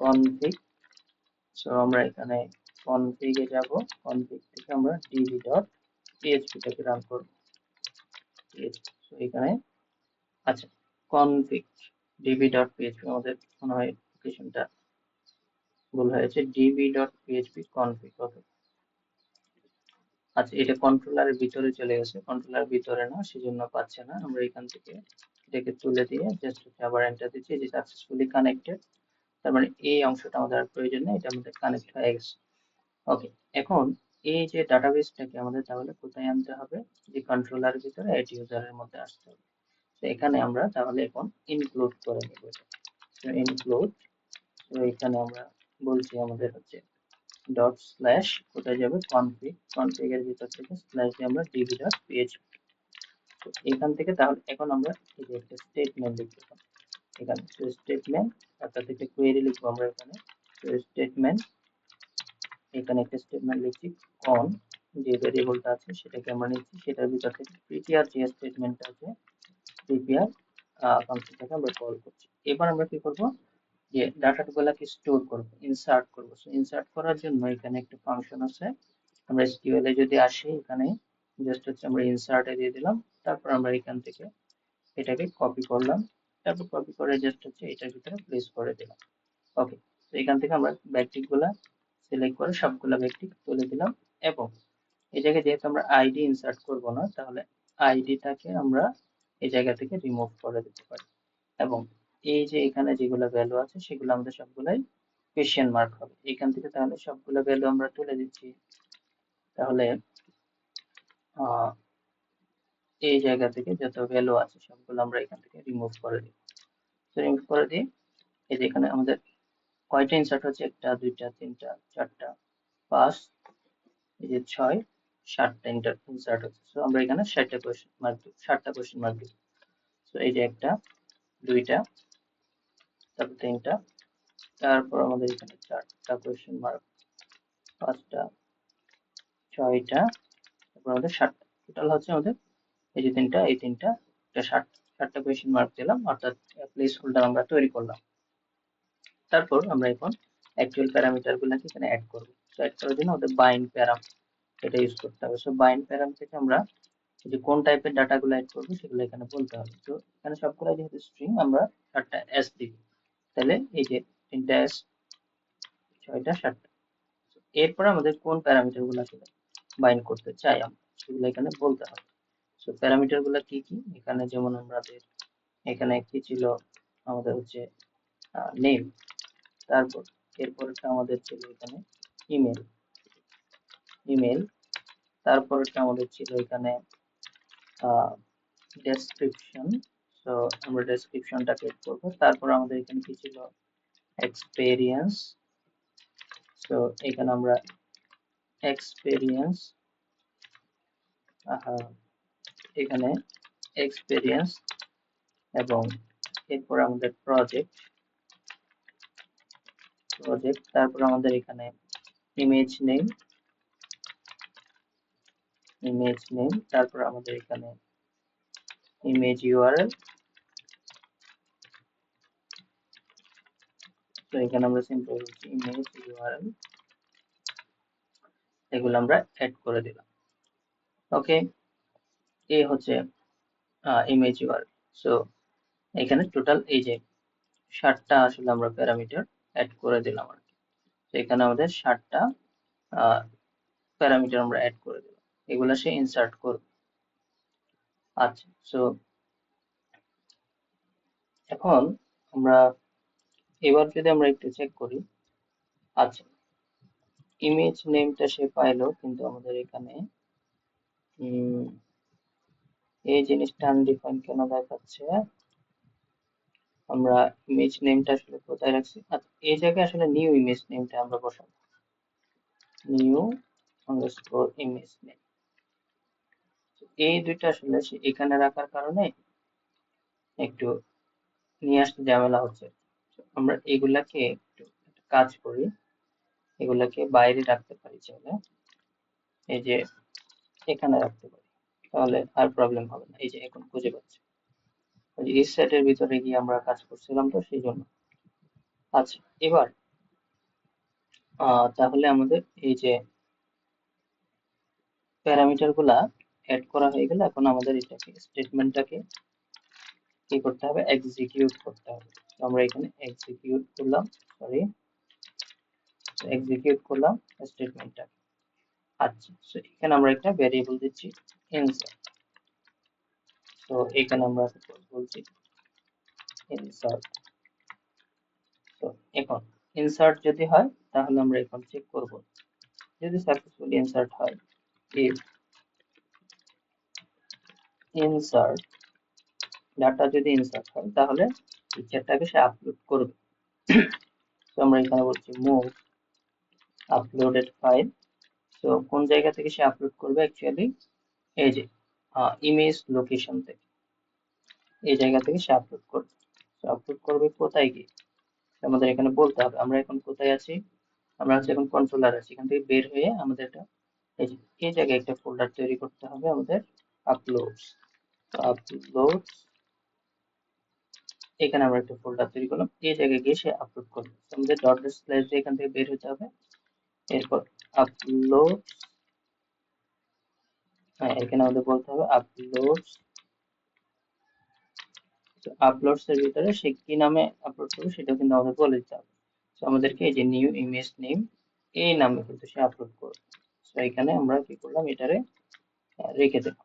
কনফিগ। সো আমরা এখানে কনফিগে যাব, কনফিগ থেকে আমরা db.php টাকে রান করব। সো এখানে আচ্ছা কনফিগ db.php আমাদের মনে হয় লোকেশনটা ভুল হয়েছে, db.php কনফিগ। ওকে আচ্ছা এটা কন্ট্রোলারের ভিতরে চলে গেছে, কন্ট্রোলার ভিতরে না সেজন্য পাচ্ছে না। আমরা এখান থেকে এটাকে তুলে দিয়ে জাস্ট আবার এন্টার দিচ্ছি যে সাকসেসফুলি কানেক্টেড। তার মানে এই অংশটা আমাদের আর প্রয়োজন নেই, এটা আমাদের কানেক্ট হয়ে গেছে। ওকে এখন এই যে ডাটাবেসটাকে আমাদের তাহলে কোথায় আনতে হবে, যে কন্ট্রোলারের ভিতরে এড ইউজারের মধ্যে আসতে হবে। এখানে আমরা তাহলে এখন ইনক্লুড করে নেব। ইনক্লুড, তো এখানে আমরা বলছি আমাদের হচ্ছে ডট স্ল্যাশ কোথায় যাবে, কনফিগ এর ভিতর থেকে স্ল্যাশ দিয়ে আমরা db.php। তো এখান থেকে তাহলে এখন আমরা এই যে একটা স্টেটমেন্ট লিখব এখানে, স্টেটমেন্ট অর্থাৎ একটা কোয়েরি লিখবো আমরা এখানে। স্টেটমেন্ট, এখানে একটা স্টেটমেন্ট লিখছি কন, যে ভেরিয়েবলটা আছে সেটাকে আমরা নিচ্ছি, সেটার ভিতর থেকে প্রিপেয়ার যে স্টেটমেন্টটা আছে প্রিপেয়ার ফাংশনটাকে আমরা কল করছি। এবার আমরা কি করব, যে ডাটাগুলোকে স্টোর করব, ইনসার্ট করব। সো ইনসার্ট করার জন্য এখানে একটা ফাংশন আছে, আমরা এসকিউএল এ যদি আসি এখানে জাস্ট হচ্ছে আমরা ইনসার্টে দিয়ে দিলাম, তারপর আমরা এখান থেকে এটাকে কপি করলাম, তারপর কপি করে জাস্ট হচ্ছে এটার ভিতরে প্লেস করে দিলাম। ওকে, তো এখান থেকে আমরা ব্যাকটিক গুলা সিলেক্ট করে সবগুলা ব্যাকটিক তুলে দিলাম, এবং এই জায়গায় যেহেতু আমরা আইডি ইনসার্ট করব না, তাহলে আইডিটাকে আমরা এই জায়গা থেকে রিমুভ করে দিতে পারি। এবং এই যে এখানে যেগুলো ভ্যালু আছে সেগুলো আমাদের সবগুলাই কোয়েশ্চেন মার্ক হবে। এখান থেকে তাহলে সবগুলো ভ্যালু আমরা তুলে দিচ্ছি। তাহলে এই জায়গা থেকে যত ভ্যালু আছে সবগুলো আমরা এখান থেকে রিমুভ করে দিই। রিমুভ করে দিই, এই যে এখানে আমাদের কয়টা ইনসার্ট হচ্ছে, একটা দুইটা তিনটা চারটা পাঁচ, এই যে ছয় সাতটা ইনসার্ট হচ্ছে। তো আমরা এখানে 60টা কোয়েশ্চেন মার্ক দিব, 60টা কোয়েশ্চেন মার্ক দিব। তো এই যে একটা দুইটা তারপর তিনটা, তারপর আমাদের এখানে চারটা কোয়েশ্চেন মার্ক, পাঁচটা ছয়টা, তারপর আমাদের 60টা, টোটাল হচ্ছে আমাদের এই যে তিনটা এই তিনটা, এটা 60টা কোয়েশ্চেন মার্ক দিলাম, অর্থাৎ প্লেস হোল্ডার আমরা তৈরি করলাম। তারপর আমরা এখন অ্যাকচুয়াল প্যারামিটার গুলোকে এখানে অ্যাড করব। তো অ্যাড করার জন্য আমাদের বাইন্ড প্যারাম এটা ইউজ করতে হবে। সো বাইন্ড প্যারাম থেকে আমরা যে কোন টাইপের ডাটা গুলো অ্যাড করবো সেগুলো এখানে বলতে হবে। তো এখানে সবগুলো যেহেতু স্ট্রিং, আমরা 4টা এস দিব, তাহলে এই যে 3টা এস, 6টা 7টা। এরপর আমাদের কোন প্যারামিটার গুলো আসলে বাইন্ড করতে চাই আমরা সেগুলো এখানে বলতে হবে। সো প্যারামিটার গুলো কি কি, এখানে যেমন আমাদের এখানে কি ছিল, আমাদের হচ্ছে নেম, তারপর এরপরটা আমাদের ছিল এখানে ইমেল, ইমেল, তারপরটা আমাদের ছিল এখানে ডেসক্রিপশন। সো আমরা ডেসক্রিপশনটাকে এড করবো। তারপর আমাদের এখানে কি ছিল, এক্সপেরিয়েন্স। সো এখানে আমরা এক্সপেরিয়েন্স, এখানে এক্সপেরিয়েন্স, এবং এরপর আমাদের প্রজেক্ট, তারপর আমাদের এখানে ইমেজ নেম, তারপর আমাদের এখানে ইমেজ ইউআরএল। তো এখানে আমরা সিম্পল বলছি ইমেজ ইউআরএল, এগুলো আমরা অ্যাড করে দিলাম। ওকে, এই হচ্ছে ইমেজ ইউআরএল। সো এখানে টোটাল এই যে 60টা আসলে আমরা প্যারামিটার অ্যাড করে দিলাম আর কি। তো এখানে আমাদের 60টা প্যারামিটার আমরা অ্যাড করে দিলাম, এগুলা সে ইনসার্ট করবে। আচ্ছা, সো এখন আমরা এবার যদি আমরা একটু চেক করি, আচ্ছা ইমেজ নেমটা সে পাইলো, কিন্তু আমাদের এখানে এই জিনিসটা আনডিফাইন্ড কেন দেখাচ্ছে, আমরা ইমেজ নেমটা আসলে কোথায় রাখছি, আচ্ছা এই জায়গায় আসলে নিউ ইমেজ নেমটা আমরা বসাবো, নিউ আন্ডারস্কোর ইমেজ নেম। এই দুইটা আসলে এখানে রাখার কারণে একটু নিয়ে আসতে ঝামেলা হচ্ছে। আমরা এগুলাকে একটু কাজ করি, এগুলাকে বাইরে রাখতে পারি চাইলে, এই যে এখানে রাখতে পারি, তাহলে আর প্রবলেম হবে না। এই যে এখন খুঁজে পাচ্ছি, ওই যে এই সেটের ভিতরে গিয়ে আমরা কাজ করছিলাম, তো সেই জন্য। আচ্ছা এবার তাহলে আমাদের এই যে প্যারামিটার গুলা অ্যাড করা হয়ে গেল, এখন আমাদের এটাকে স্টেটমেন্টটাকে কি করতে হবে, এক্সিকিউট করতে হবে। তো আমরা এখানে এক্সিকিউট করলাম, সরি এক্সিকিউট করলাম স্টেটমেন্টটা। আচ্ছা, তো এখানে আমরা একটা ভেরিয়েবল দিচ্ছি ইনসার্ট। তো এখানে আমরা বলছি ইনসার্ট। তো এখন ইনসার্ট যদি হয় তাহলে আমরা এখন চেক করব, যদি সাকসেসফুলি ইনসার্ট হয়, if insert ডাটা যদি ইনসার্ট হয় তাহলে পিকচারটাকে সে আপলোড করবে। তো আমরা এখানে বলছি মুভ আপলোডেড ফাইল। তো কোন জায়গা থেকে সে আপলোড করবে, অ্যাকচুয়ালি এই যে ইমেজ লোকেশন থেকে, এই জায়গা থেকে সে আপলোড করবে। তো আপলোড করবে কোথায় গিয়ে আমাদের এখানে বলতে হবে। আমরা এখন কোথায় আছি, আমরা হচ্ছে এখন কন্ট্রোলার আছি। এখান থেকে বের হয়ে আমাদের একটা এই যে এই জায়গায় একটা ফোল্ডার তৈরি করতে হবে আমাদের, আপলোডস। আপলোডস, এখানে আমরা একটা ফোল্ডার তৈরি করলাম, এই জায়গায় গিয়ে সে আপলোড করবে। তো আমাদের ডট স্ল্যাশ দিয়ে এখান থেকে বের হতে হবে। এরপর আপলোড, হ্যাঁ এখানে আমাদের বলতে হবে আপলোডস। আপলোডস এর ভিতরে সে কি নামে আপলোড করবে সেটাও কিন্তু আমাদের বলে দিতে হবে। তো আমাদেরকে এই যে নিউ ইমেজ নেম, এই নামে কিন্তু সে আপলোড করবে। তো এখানে আমরা কি করলাম, এটারে রেখে দেবো।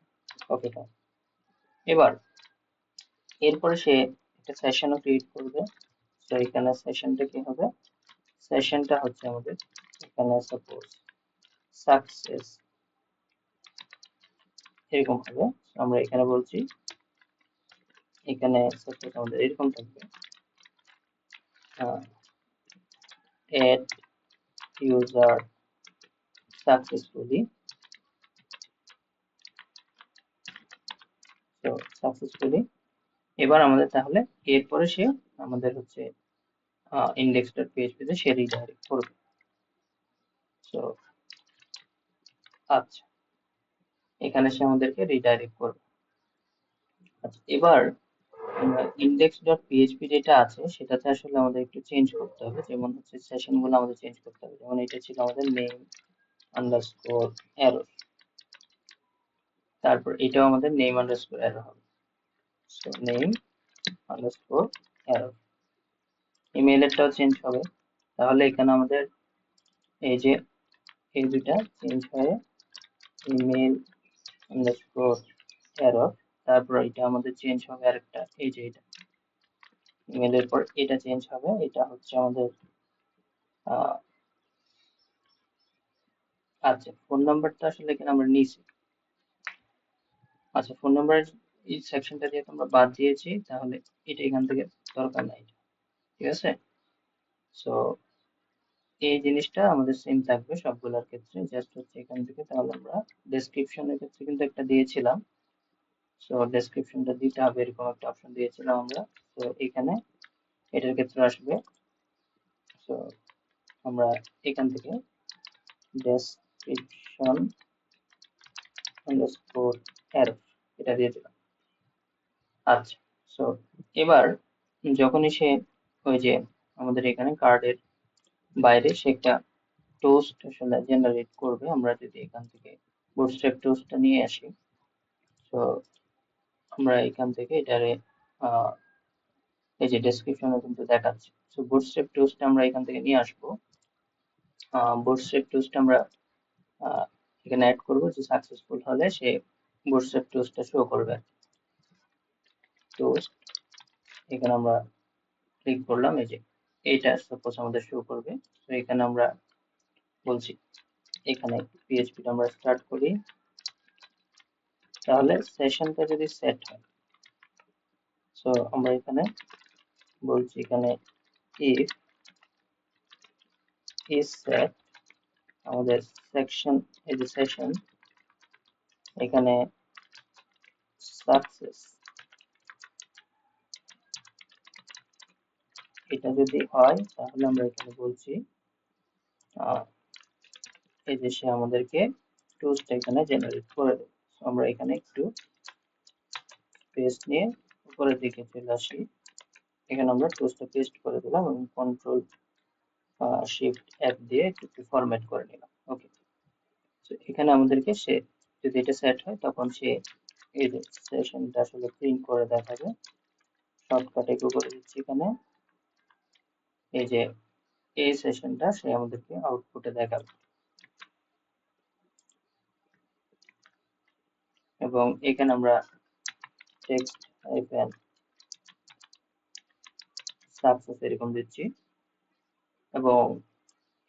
ওকে, এবার এরপরে সে একটা সেশনও ক্রিয়েট করবে। তো এখানে সেশনটা কি হবে, সেশনটা হচ্ছে আমাদের এখানে সাপোজ সাকসেস এরকম হবে। আমরা এখানে বলছি, এখানে সাপোজ আমাদের এরকম থাকবে, add user successfully, তো সাকসেসফুলি। এবার আমাদের তাহলে এরপরে সে আমাদের হচ্ছে index.php তে সে রিডাইরেক্ট করবে। তো আচ্ছা, এখানে সে আমাদেরকে রিডাইরেক্ট করবে। আচ্ছা, এবার index.php যেটা আছে সেটাতে আসলে আমাদের একটু চেঞ্জ করতে হবে। যেমন হচ্ছে সেশন গুলো আমাদের চেঞ্জ করতে হবে। যেমন এটা ছিল আমাদের নেম আন্ডারস্কোর এরর, তারপর এটাও আমাদের নেম আন্ডারস্কোর এরর হবে। সো নেম আন্ডারস্কোর এরর, ইমেইলেরটাও চেঞ্জ হবে। তাহলে এখানে আমাদের এই যে এই দুইটা চেঞ্জ হয়ে ইমেল আন্ডারস্কোর এরর, তারপর এটা আমাদের চেঞ্জ হবে আরেকটা, এই যে এটা ইমেলের পর এটা চেঞ্জ হবে, এটা হচ্ছে আমাদের আচ্ছা ফোন নাম্বারটা আসলে এখানে আমরা নিয়েছি। আচ্ছা ফোন নাম্বার এই সেকশনটা যেহেতু আমরা বাদ দিয়েছি তাহলে এটা এখান থেকে দরকার নাই, ঠিক আছে। সো এই জিনিসটা আমাদের সেম থাকবে সবগুলোর ক্ষেত্রে, জাস্ট হচ্ছে এখান থেকে তাহলে আমরা ডেসক্রিপশনের ক্ষেত্রে কিন্তু একটা দিয়েছিলাম। সো ডেসক্রিপশনটা দিতে হবে, এরকম একটা অপশন দিয়েছিলাম আমরা। তো এখানে এটার ক্ষেত্রে আসবে। সো আমরা এখান থেকে ডেসক্রিপশন আন্ডারস্কোর এরর এটা দিয়ে দিলাম। আচ্ছা, সো এবার যখনই সে ওই যে আমাদের এখানে কার্ডের বাইরে সে একটা টোস্ট আসলে জেনারেট করবে, আমরা যদি এখান থেকে বুটস্ট্র্যাপ টোস্টটা নিয়ে আসি। তো আমরা এখান থেকে এটারে এই যে ডেসক্রিপশনে কিন্তু দেখাচ্ছে। সো বুটস্ট্র্যাপ টোস্ট আমরা এখান থেকে নিয়ে আসবো। বুটস্ট্র্যাপ টোস্ট আমরা এখানে অ্যাড করব, যে সাকসেসফুল হলে সে বুটস্ট্র্যাপ টোস্টটা শো করবে। টোস্ট এখানে আমরা ক্লিক করলাম, এই যে এইটা সাপোজ আমাদের শো করবে। তো এখানে আমরা বলছি, এখানে পিএইচপিটা আমরা স্টার্ট করি, তাহলে সেশনটা যদি সেট হয়, সো আমরা এখানে বলছি এখানে if is set আমাদের সেকশন, এই যে সেশন এখানে সাকসেস, এটা যদি হয় তাহলে আমরা এখানে বলছি এই যে সে আমাদেরকে টোস্ট এখানে জেনারেট করে দেবে। আমরা এখানে একটু পেস্ট নিয়ে উপরের দিকে চলে আসি, এখানে আমরা টোস্টটা পেস্ট করে দিলাম এবং কন্ট্রোল শিফট এফ দিয়ে একটু ফরম্যাট করে নিলাম। ওকে, তো এখানে আমাদেরকে সে যদি এটা সেট হয় তখন সে এই যে সেশনটা আসলে প্রিন্ট করে দেখাবে। শর্টকাট একটু করে দিচ্ছি এখানে, এই যে এই সেশনটা সে আমাদেরকে আউটপুটে দেখাবে। এবং এখানে আমরা টেক্সট হাইফেন সাকসেস এরকম দিচ্ছি, এবং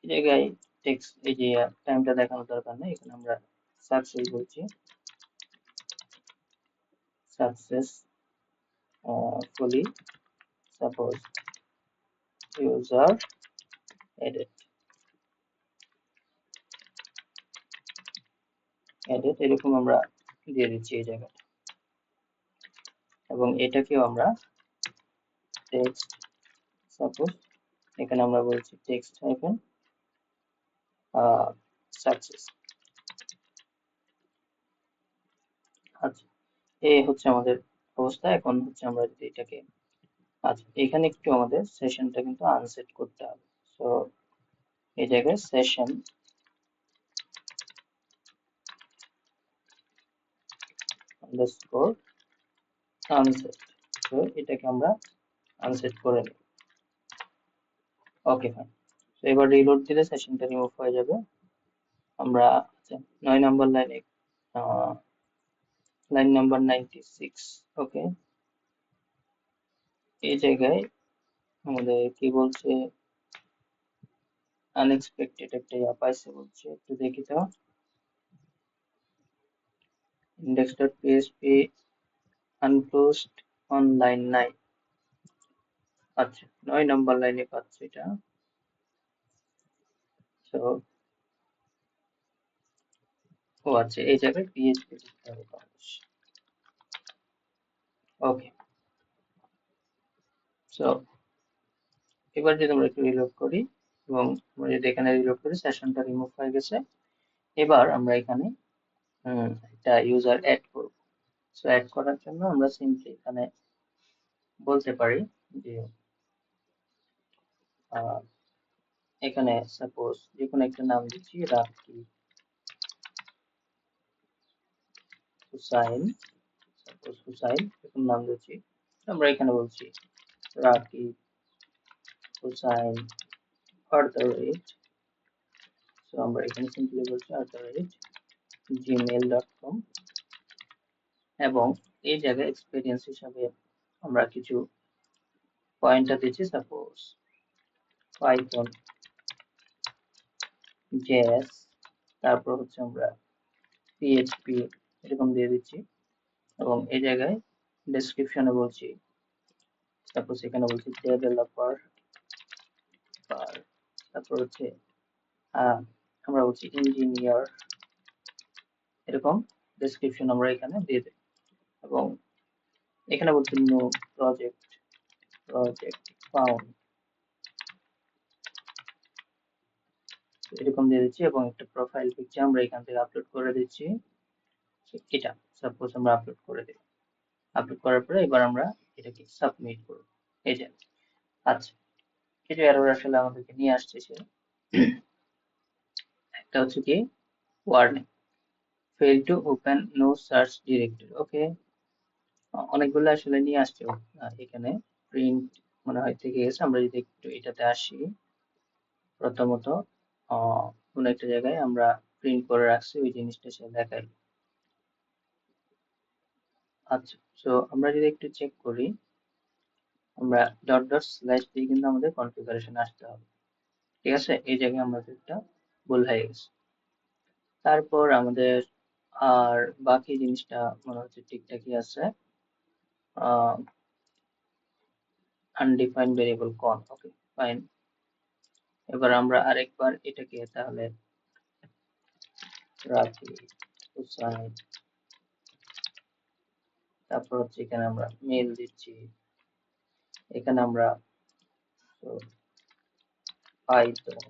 এই জায়গায় টেক্সট এই যে টাইমটা দেখানোর দরকার নেই, এখানে আমরা সাকসেস বলছি, success fully suppose user edit এরকম আমরা দিয়ে দিচ্ছি এই জায়গাটা, এবং এটাকেও আমরা টেক্সট সাপোজ এখানে আমরা বলছি টেক্সট হাইফেন সাকসেস। আচ্ছা, এই হচ্ছে আমাদের অবস্থা। এখন হচ্ছে আমরা যদি এটাকে, আচ্ছা এখানে একটু আমাদের সেশনটা কিন্তু আনসেট করতে হবে। সো এই জায়গায় সেশন আন্ডারস্কোর আনসেট, তো এটাকে আমরা আনসেট করে নিই। Okay fine. তো এবার রিলোড দিলে সেশনটা রিমুভ হয়ে যাবে। আমরা 9 নম্বর লাইনে লাইন নাম্বার 96, ওকে এই জায়গায় আমাদের কি বলছে, আনএক্সপেক্টেড একটা পাইছে বলছে, একটু দেখি তো। index.php unclosed on line 9, আচ্ছা 9 নম্বর লাইনে পাচ্ছে এটা। সো ও আচ্ছা, এই জায়গায় PHP লিখতে হবে। ওকে, সো এবার যদি আমরা একটু রিলোড করি, এবং আমরা যদি এখানে রিলোড করি, সেশনটা রিমুভ হয়ে গেছে। এবার আমরা এখানে একটা ইউজার অ্যাড করব। সো অ্যাড করার জন্য আমরা সিম্পলি এখানে বলতে পারি যে এখানে সাপোজ যে কোনো একটা নাম দিচ্ছি, রাকিব হুসাইন, সাপোজ হুসাইন এরকম নাম দিচ্ছি। আমরা এখানে বলছি রাকিব হুসাইন @ সো আমরা এখানে সিম্পলি বলছি @gmail.com, এবং এই জায়গায় এক্সপেরিয়েন্স হিসাবে আমরা কিছু পয়েন্টার দিচ্ছি, সাপোজ পাইথন জেএস, তারপর হচ্ছে আমরা পিএইচপি এরকম দিয়ে দিচ্ছি, এবং এই জায়গায় ডেসক্রিপশনে বলছি, সাপোজ এখানে বলছি ডেভেলপার, তারপর হচ্ছে আমরা বলছি ইঞ্জিনিয়ার, এরকম ডেসক্রিপশন আমরা এখানে দিয়ে দেব। এবং এখানে বলছি নো প্রজেক্ট ফাউন্ড, এরকম দিয়ে দিচ্ছি, এবং একটা প্রোফাইল পিকচার আমরা এখান থেকে আপলোড করে দিচ্ছি। এটা সাপোজ আমরা আপলোড করে দিই। আপলোড করার পরে এবার আমরা এটাকে সাবমিট করব। এই যে আচ্ছা, কিছু এরর আসলে আমাদেরকে নিয়ে আসছে সে। একটা হচ্ছে কি warning, fail to open no search directory. Okay, অনেকগুলো আসলে নিয়ে আসছে এখানে। প্রিন্ট মনে হয় থেকে গেছে। আমরা যদি একটু এটাতে আসি, প্রথমত কোন একটা জায়গায় আমরা প্রিন্ট করে রাখছি, ওই জিনিসটা সে দেখাই। আচ্ছা, সো আমরা যদি একটু চেক করি, আমরা ডট ডট স্ল্যাশ দিয়ে কিন্তু আমাদের কনফিগারেশন আসতে হবে। ঠিক আছে, এই জায়গায় আমাদের একটা ভুল হয়ে গেছে। তারপর আমাদের আর বাকি জিনিসটা মনে হচ্ছে ঠিকঠাকই আছে। আনডিফাইন্ড ভেরিয়েবল কন, ওকে ফাইন। এবার আমরা আরেকবার এটাকে তাহলে রাখি হুসাইন, তারপর হচ্ছে এখানে আমরা মেল দিচ্ছি, এখানে আমরা পাইথন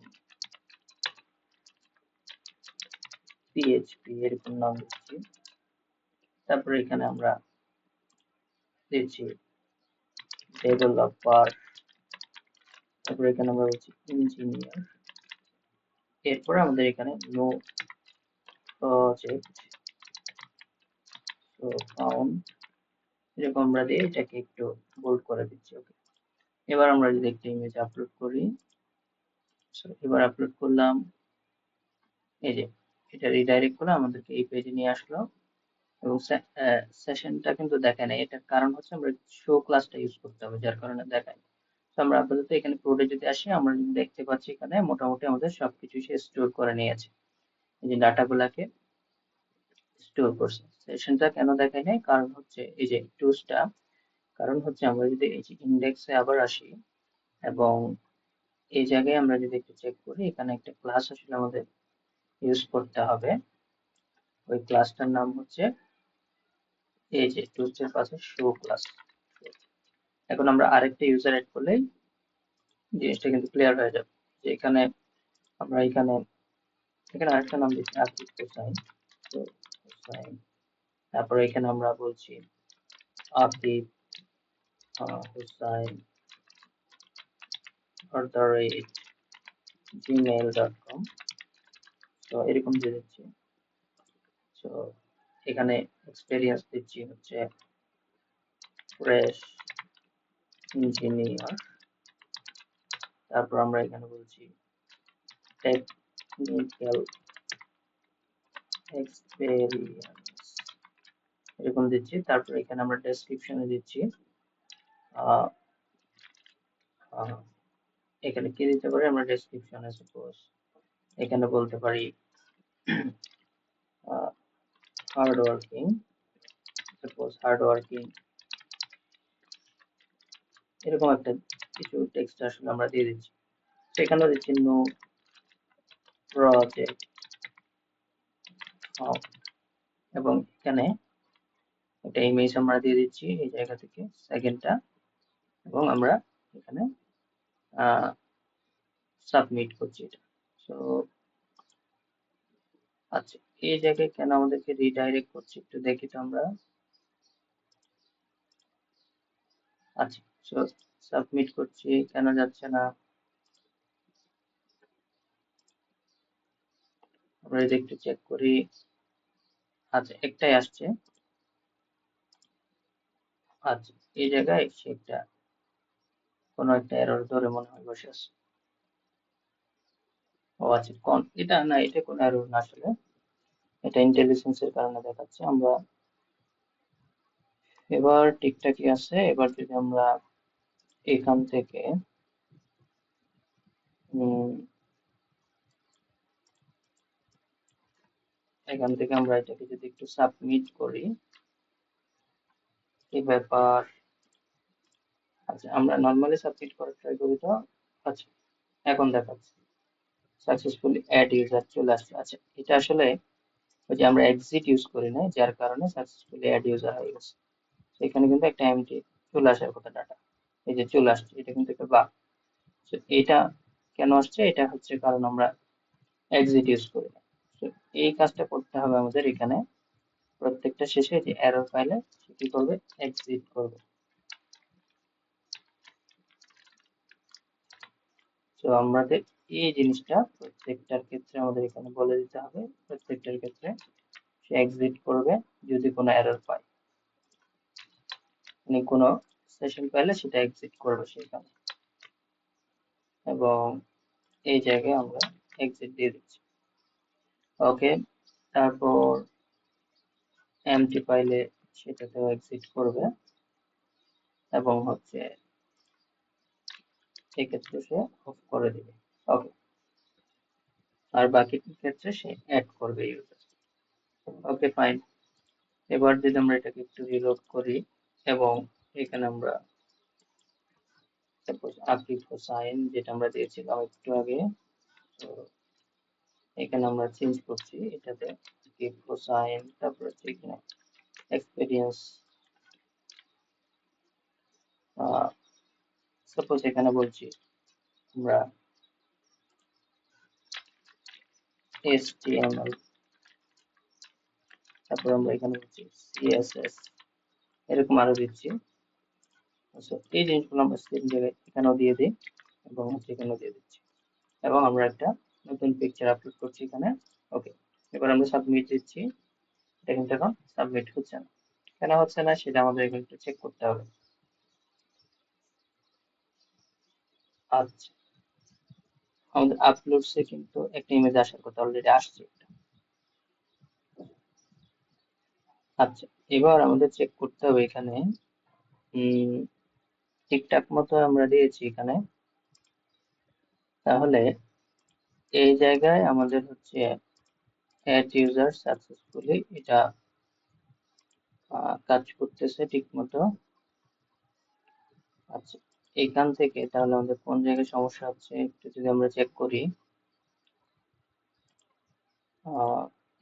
পিএইচপি এরকম নাম দিচ্ছি, তারপরে এখানে আমরা দিচ্ছি ডেভেলপার, তারপরে এখানে আমরা বলছি ইঞ্জিনিয়ার, এরপর আমাদের এখানে নো প্রজেক্ট ফাউন্ড, এরকম আমরা দিয়ে এটাকে একটু বোল্ড করে দিচ্ছি। ওকে, এবার আমরা যদি একটা ইমেজ আপলোড করি, এবার আপলোড করলাম, এই যে এটা রিডাইরেক্ট করে আমাদেরকে এই পেজে নিয়ে আসলো, এবং সেশনটা কিন্তু দেখায় না। এটার কারণ হচ্ছে আমরা শো ক্লাসটা ইউজ করতে হবে, যার কারণে দেখায়। তো আমরা আপাতত এখানে কোডে যদি আসি, আমরা দেখতে পাচ্ছি এখানে মোটামুটি আমাদের সবকিছু সে স্টোর করে নিয়েছে, এই যে ডাটাগুলাকে স্টোর করছে। সেশনটা কেন দেখায় নাই, কারণ হচ্ছে এই যে টুলসটা কারণ হচ্ছে আমরা যদি এই যে ইন্ডেক্সে আবার আসি এবং এই জায়গায় আমরা যদি একটু চেক করি, এখানে একটা ক্লাস আসলে আমাদের ইউজ করতে হবে। ওই ক্লাসটার নাম হচ্ছে এই যে টুলস এর পাশে শো ক্লাস। এখন আমরা আরেকটা ইউজার এড করলেই জিনিসটা কিন্তু ক্লিয়ার হয়ে যাবে। যে এখানে আমরা এখানে আরেকটা নাম দিচ্ছি আকিব হোসাইন। তো হোসাইন, তারপরে এখানে আমরা বলছি আকিব হোসাইন @gmail.com। তো এরকম দিয়ে দিচ্ছি। তো এখানে এক্সপেরিয়েন্স দিচ্ছি হচ্ছে ফ্রেশ ইঞ্জিনিয়ার। তারপর আমরা এখানে বলছি টেকনিক্যাল এক্সপেরিয়েন্স, এরকম দিচ্ছি। তারপর এখানে আমরা ডেসক্রিপশনে দিচ্ছি এখানে কি দিতে পারি আমরা ডেসক্রিপশনে, সাপোজ এখানে বলতে পারি hard working, suppose hard working, এরকম একটা কিছু টেক্সট আসলে আমরা দিয়ে দিচ্ছি। সেখানে দিচ্ছি নো প্রজেক্ট এবং এখানে একটা ইমেজ আমরা দিয়ে দিচ্ছি এই জায়গা থেকে সেকেন্ডটা, এবং আমরা এখানে সাবমিট করছি এটা। সো আচ্ছা, এই জায়গায় কেন আমাদেরকে রিডাইরেক্ট করছে একটু দেখি তো আমরা। আচ্ছা, সো সাবমিট করছি, কেন যাচ্ছে না আমরা যদি একটু চেক করি। আচ্ছা, একটাই আসছে। আচ্ছা, এই জায়গায় সেটা কোনো একটা এরর ধরে মনে হয় বসে আছে। ও আচ্ছা, কোন এটা না, এটা কোনো এরর না আসলে, এটা ইন্টেলিজেন্সের কারণে দেখাচ্ছে। আমরা এবার ঠিকঠাকই আছে। এবার যদি আমরা এখান থেকে আমরা এটাকে যদি একটু সাবমিট করি, কি ব্যাপার। আচ্ছা, আমরা নর্মালি সাবমিট করার ট্রাই করি তো। আচ্ছা, এখন দেখাচ্ছে সাকসেসফুলি অ্যাড ইউজার চলে আসছে। আচ্ছা, এটা আসলে ওই যে আমরা এক্সিট ইউজ করি না, যার কারণে সাকসেসফুলি অ্যাড ইউজার হয়ে গেছে। এখানে কিন্তু একটা এমটি চলে আসার কথা ডাটা, এই যে চলে আসছে, এটা কিন্তু একটা বাগ। তো এটা কেন আসছে, এটা হচ্ছে কারণ আমরা এক্সিট ইউজ করি না। তো এই কাজটা করতে হবে আমাদের এখানে প্রত্যেকটা শেষে যে এরর পাইলে সে কি করবে, এক্সিট করবে। তো আমাদের এই জিনিসটা প্রত্যেকটার ক্ষেত্রে আমাদের এখানে বলে দিতে হবে, প্রত্যেকটার ক্ষেত্রে সে এক্সিট করবে যদি কোনো এরর পায়, মানে কোনো সেশন পাইলে সেটা এক্সিট করবে সেখানে, এবং এই জায়গায় আমরা এক্সিট দিয়ে দিচ্ছি। ওকে, তারপর এমটি পাইলে সেটাতেও এক্সিট করবে এবং হচ্ছে সেক্ষেত্রে সে অফ করে দিবে। ওকে, আর বাকি ক্ষেত্রে সে অ্যাড করবে ইউজার। ওকে, ফাইন। এবার যদি আমরা এটাকে একটু রিলোড করি এবং এখানে আমরা সাপোজ আকিব হোসাইন যেটা আমরা দিয়েছিলাম একটু আগে, তো এখানে আমরা চেঞ্জ করছি এটাতে আকিব হোসাইন, তারপর হচ্ছে এখানে এক্সপেরিয়েন্স, সাপোজ এখানে বলছি আমরা HTML, তারপর আমরা এখানে বলছি CSS, এরকম আরো দিচ্ছি। আচ্ছা, এই জিনিসগুলো আমরা সেম জায়গায় এখানেও দিয়ে দিই এবং হচ্ছে এখানেও দিয়ে দিচ্ছি, এবং আমরা একটা নতুন পিকচার আপলোড করছি এখানে। ওকে, এবার আমরা সাবমিট দিচ্ছি। এটা কিন্তু এখন সাবমিট হচ্ছে না, কেন হচ্ছে না সেটা আমাদের এখানে একটু চেক করতে হবে। আচ্ছা, আমাদের আপলোডসে কিন্তু একটা ইমেজ আসার কথা, অলরেডি আসছে একটা। আচ্ছা, এবার আমাদের চেক করতে হবে এখানে ঠিকঠাক মতো আমরা দিয়েছি এখানে, তাহলে এই জায়গায় আমাদের হচ্ছে অ্যাড ইউজার সাকসেসফুলি, এটা কাজ করতেছে ঠিক মতো। আচ্ছা, এখান থেকে তাহলে আমাদের কোন জায়গায় সমস্যা হচ্ছে একটু যদি আমরা চেক করি।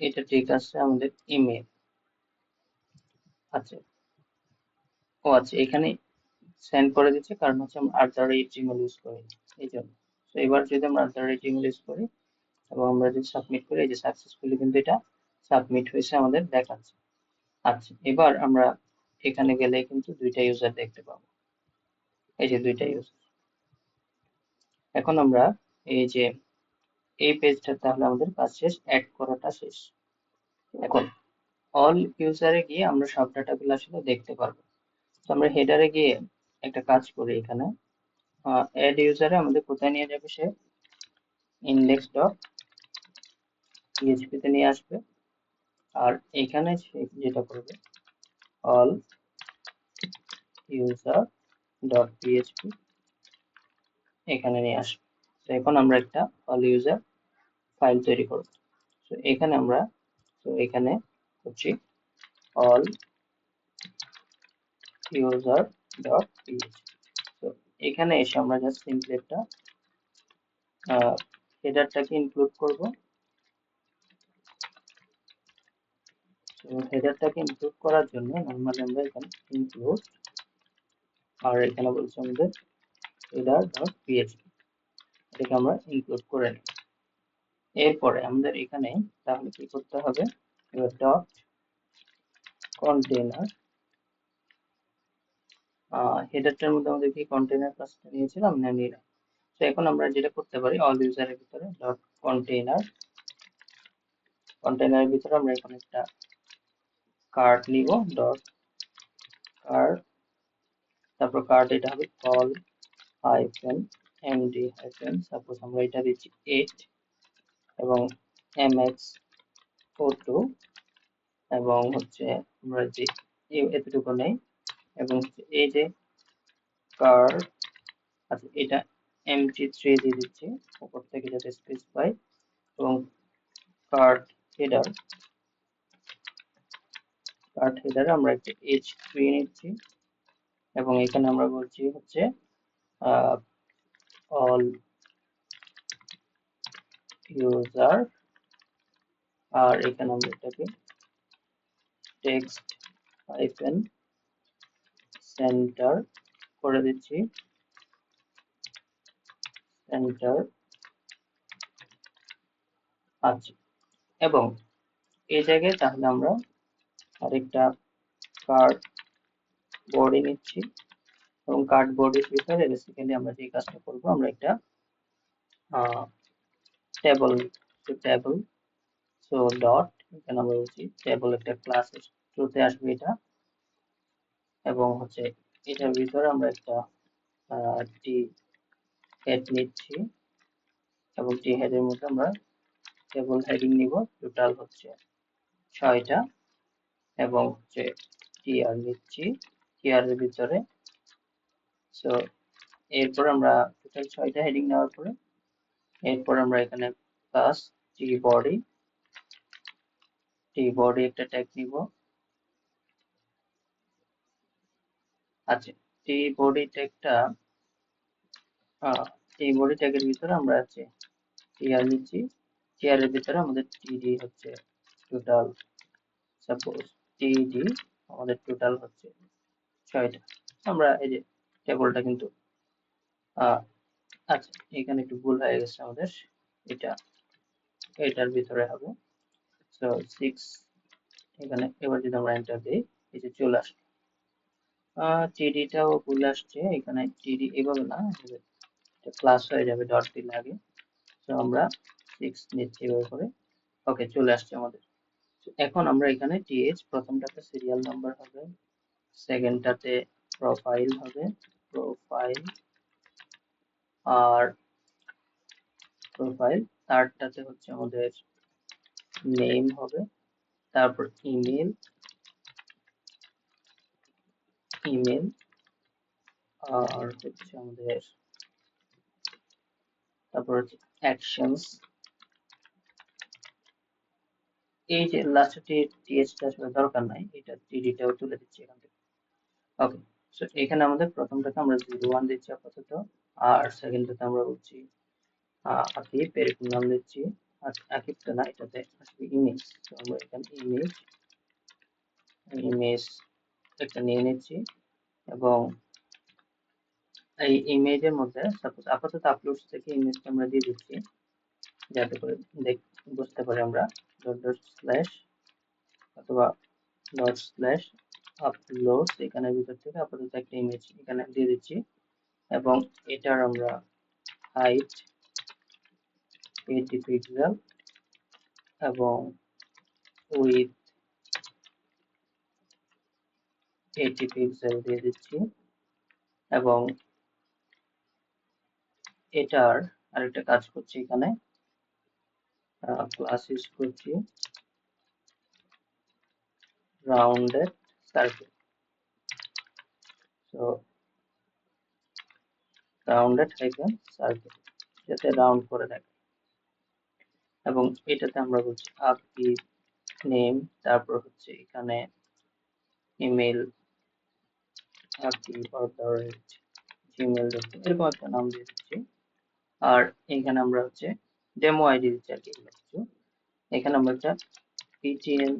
এটা ঠিক আছে, আমাদের ইমেল। আচ্ছা, ও আচ্ছা, এখানে সেন্ড করে দিচ্ছে কারণ হচ্ছে আমরা @জিমেল ইউজ করি এই জন্য। তো এবার যদি আমরা @জিমেল ইউজ করি এবং আমরা যদি সাবমিট করি, এই যে সাকসেসফুলি কিন্তু এটা সাবমিট হয়েছে আমাদের দেখাচ্ছে। আচ্ছা, এবার আমরা এখানে গেলে কিন্তু দুইটা ইউজার দেখতে পাবো, এই যে দুইটা ইউজার। এখন আমরা এই যে এই পেজটা তাহলে আমাদের কাজ শেষ, অ্যাড করাটা শেষ। এখন অল ইউজারে গিয়ে আমরা সব ডাটাগুলো আসলে দেখতে পারবো। তো আমরা হেডারে গিয়ে একটা কাজ করি, এখানে অ্যাড ইউজারে আমাদের কোথায় নিয়ে যাবে, সে ইন্ডেক্স ডট পিএইচপি তে নিয়ে আসবে। আর এখানে সে যেটা করবে, অল ইউজার ডট পিএইচপি এখানে নিয়ে আসবে। তো এখন আমরা একটা অল ইউজার ফাইল তৈরি করব। তো এখানে আমরা, তো এখানে করছি অল ইউজার ডট পিএইচপি। তো এখানে এসে আমরা জাস্ট সিম্পলি একটা হেডারটাকে ইনক্লুড করব। তো হেডারটাকে ইনক্লুড করার জন্য নর্মালি আমরা এখানে ইনক্লুড, আর এখানে বলছি আমাদের হেডার ডট পিএইচপি, এটাকে আমরা ইনক্লুড করে নিই। এরপরে আমাদের এখানে তাহলে কি করতে হবে, এবার ডট কন্টেইনার, হেডারটার মধ্যে আমাদের কি কন্টেইনার ক্লাসটা নিয়েছিলাম না নিলাম। তো এখন আমরা যেটা করতে পারি, অল ইউজারের ভিতরে ডট কন্টেইনার, কন্টেইনারের ভিতরে আমরা এখানে একটা কার্ড নিব, ডট কার্ড, তারপর কার্ড এটা হবে all hyphen MD hyphen, suppose আমরা এটা দিচ্ছি 8 এবং এমএক্স ও2, এবং হচ্ছে আমরা যে এতটুকু নেই, এবং এই যে কার্ড, আচ্ছা এটা MT3 দিয়ে দিচ্ছি উপর থেকে যাতে স্পেস পাই, এবং কার্ড হেডার, আমরা একটা H3 নিচ্ছি, এবং এখানে আমরা বলছি হচ্ছে অল ইউজার, আর এখানে আমরা এটাকে টেক্সট হাইফেন সেন্টার করে দিচ্ছি, সেন্টার। আচ্ছা, এবং এই জায়গায় তাহলে আমরা আরেকটা কার্ড বডি নিচ্ছি, এবং কার্ড বডির ভিতরে বেসিক্যালি আমরা যে কাজটা করব, আমরা একটা টেবল, টেবল, সো ডট, এখানে আমরা বলছি টেবল একটা ক্লাসের থ্রুতে আসবে এটা, এবং হচ্ছে এটার ভিতরে আমরা একটা টি হেড নিচ্ছি, এবং টি হেডের মধ্যে আমরা টেবল হেডিং নিব, টোটাল হচ্ছে 6টা, এবং হচ্ছে টিআর নিচ্ছি, টিআর এর ভিতরে। সো এরপর আমরা টোটাল 6টা হেডিং নেওয়ার পরে এরপর আমরা এখানে প্লাস টি বডি একটা ট্যাগ নিব। আচ্ছা, টি বডি ট্যাগটা, টি বডি ট্যাগের ভিতরে আমরা আছে টিআর নিচ্ছি, টিআর এর ভিতরে আমাদের টিডি হচ্ছে টোটাল, সাপোজ টিডি আমাদের টোটাল হচ্ছে 6টা। আমরা এই যে টেবলটা কিন্তু আচ্ছা, এখানে একটু ভুল হয়ে গেছে আমাদের, এটা এটার ভিতরে হবে। সো 6 এখানে, এবার যদি আমরা এন্টার দিই, এই যে চলে আসবে। টিডিটাও ভুল আসছে, এখানে টিডি এভাবে না, এটা প্লাস হয়ে যাবে ডট দিলে আগে। তো আমরা 6 নিচ্ছি এভাবে করে, ওকে চলে আসছে আমাদের। এখন আমরা এখানে টিএইচ, প্রথমটাতে সিরিয়াল নাম্বার হবে, সেকেন্ডটাতে প্রোফাইল হবে, প্রোফাইল, আর প্রোফাইল, থার্ডটাতে হচ্ছে আমাদের নেম হবে, তারপর ইমেল, ইমেল, আর হচ্ছে আমাদের তারপর হচ্ছে অ্যাকশনস। এই যে লাস্টে টিএইচটা আসলে দরকার নাই, এটা টিডিটাও তুলে দিচ্ছি এখান থেকে, ওকে। সো এখানে আমাদের প্রথমটাতে আমরা 01 দিচ্ছি আপাতত, আর সেকেন্ডটাতে আমরা বলছি আকিব, এরকম নাম দিচ্ছি। আকিবটা না, এটাতে আসবে ইমেজ, তো আমরা এখানে ইমেজ একটা নিয়ে নিচ্ছি, এবং এই ইমেজের মধ্যে সাপোজ আপাতত আপলোড থেকে ইমেজটা আমরা দিয়ে দিচ্ছি, যাতে করে বুঝতে পারি আমরা। ডট ডট স্ল্যাশ অথবা ডট স্ল্যাশ আপলোড, এখানের ভিতর থেকে আপাতত একটা ইমেজ এখানে দিয়ে দিচ্ছি, এবং এটার আমরা হাইট 80 পিক্সেল এবং উইথ 80 পিক্সেল দিয়ে দিচ্ছি, এবং এটার আরেকটা কাজ করছি, এখানে ক্লাস ইউজ করছি rounded circle. So rounded hyphen circle, যাতে রাউন্ড করে থাকে, এবং এটাতে আমরা বলছি আকিব নেম, তারপর হচ্ছে এখানে ইমেল akib@gmail.com, এরকম একটা নাম দিয়ে দিচ্ছি। আর এখানে আমরা হচ্ছে ডেমো আইডি দিচ্ছি আর কি, এগুলো কিছু। এখানে আমরা একটা বিটিএন,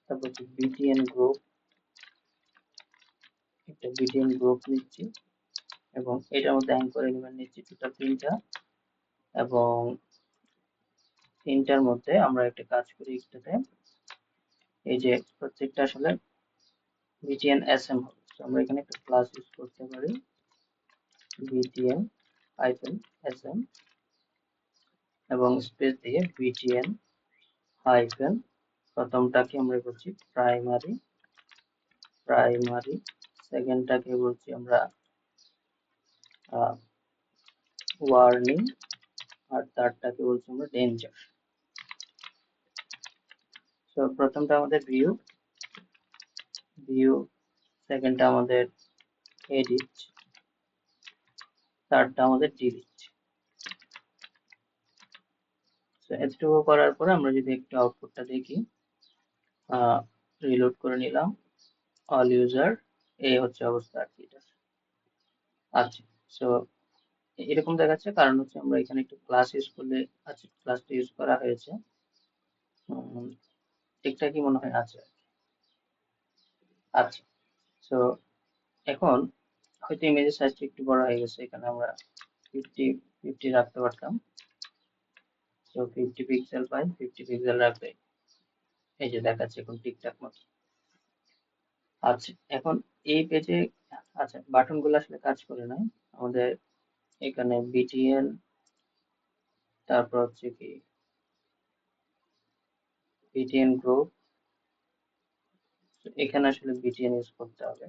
তারপর হচ্ছে বিটিএন গ্রুপ নিচ্ছি, এবং এটার মধ্যে অ্যাঙ্কর এলিমেন্ট নিচ্ছি টোটাল 3টা, এবং 3টার মধ্যে আমরা একটা কাজ করি, একটাতে এই যে প্রত্যেকটা আসলে বিটিএন এসএম হবে, তো আমরা এখানে একটা ক্লাস ইউজ করতে পারি বিটিএন হাইফেন এসএম, এবং স্পেস দিয়ে বিটিএন হাইফেন, প্রথমটাকে আমরা বলছি প্রাইমারি, সেকেন্ডটাকে বলছি আমরা ওয়ার্নিং, আর থার্ডটাকে বলছি আমরা ডেঞ্জার। তো প্রথমটা আমাদের ভিউ, সেকেন্ডটা আমাদের এডিট, থার্ডটা আমাদের ডিলিট। তো এতটুকু করার পরে আমরা যদি একটু আউটপুটটা দেখি, রিলোড করে নিলাম, অল ইউজার, এই হচ্ছে অবস্থা আর কি এটা। আচ্ছা, সো এরকম দেখাচ্ছে, কারণ হচ্ছে আমরা এখানে একটু ক্লাস ইউজ করলে, আচ্ছা ক্লাসটা ইউজ করা হয়েছে, ঠিকঠাক কি মনে হয় আছে। আচ্ছা, সো এখন হয়তো ইমেজের সাইজটা একটু বড় হয়ে গেছে, এখানে আমরা 50 রাখতে পারতাম। তো 50 পিক্সেল পাই, 50 পিক্সেল রাখলে এই যে দেখাচ্ছে এখন ঠিকঠাক মতো। আচ্ছা, এখন এই পেজে, আচ্ছা বাটন গুলো আসলে কাজ করে নাই আমাদের, এখানে বিটিএন, তারপর হচ্ছে কি বিটিএন গ্রুপ, এখানে আসলে বিটিএন ইউজ করতে হবে।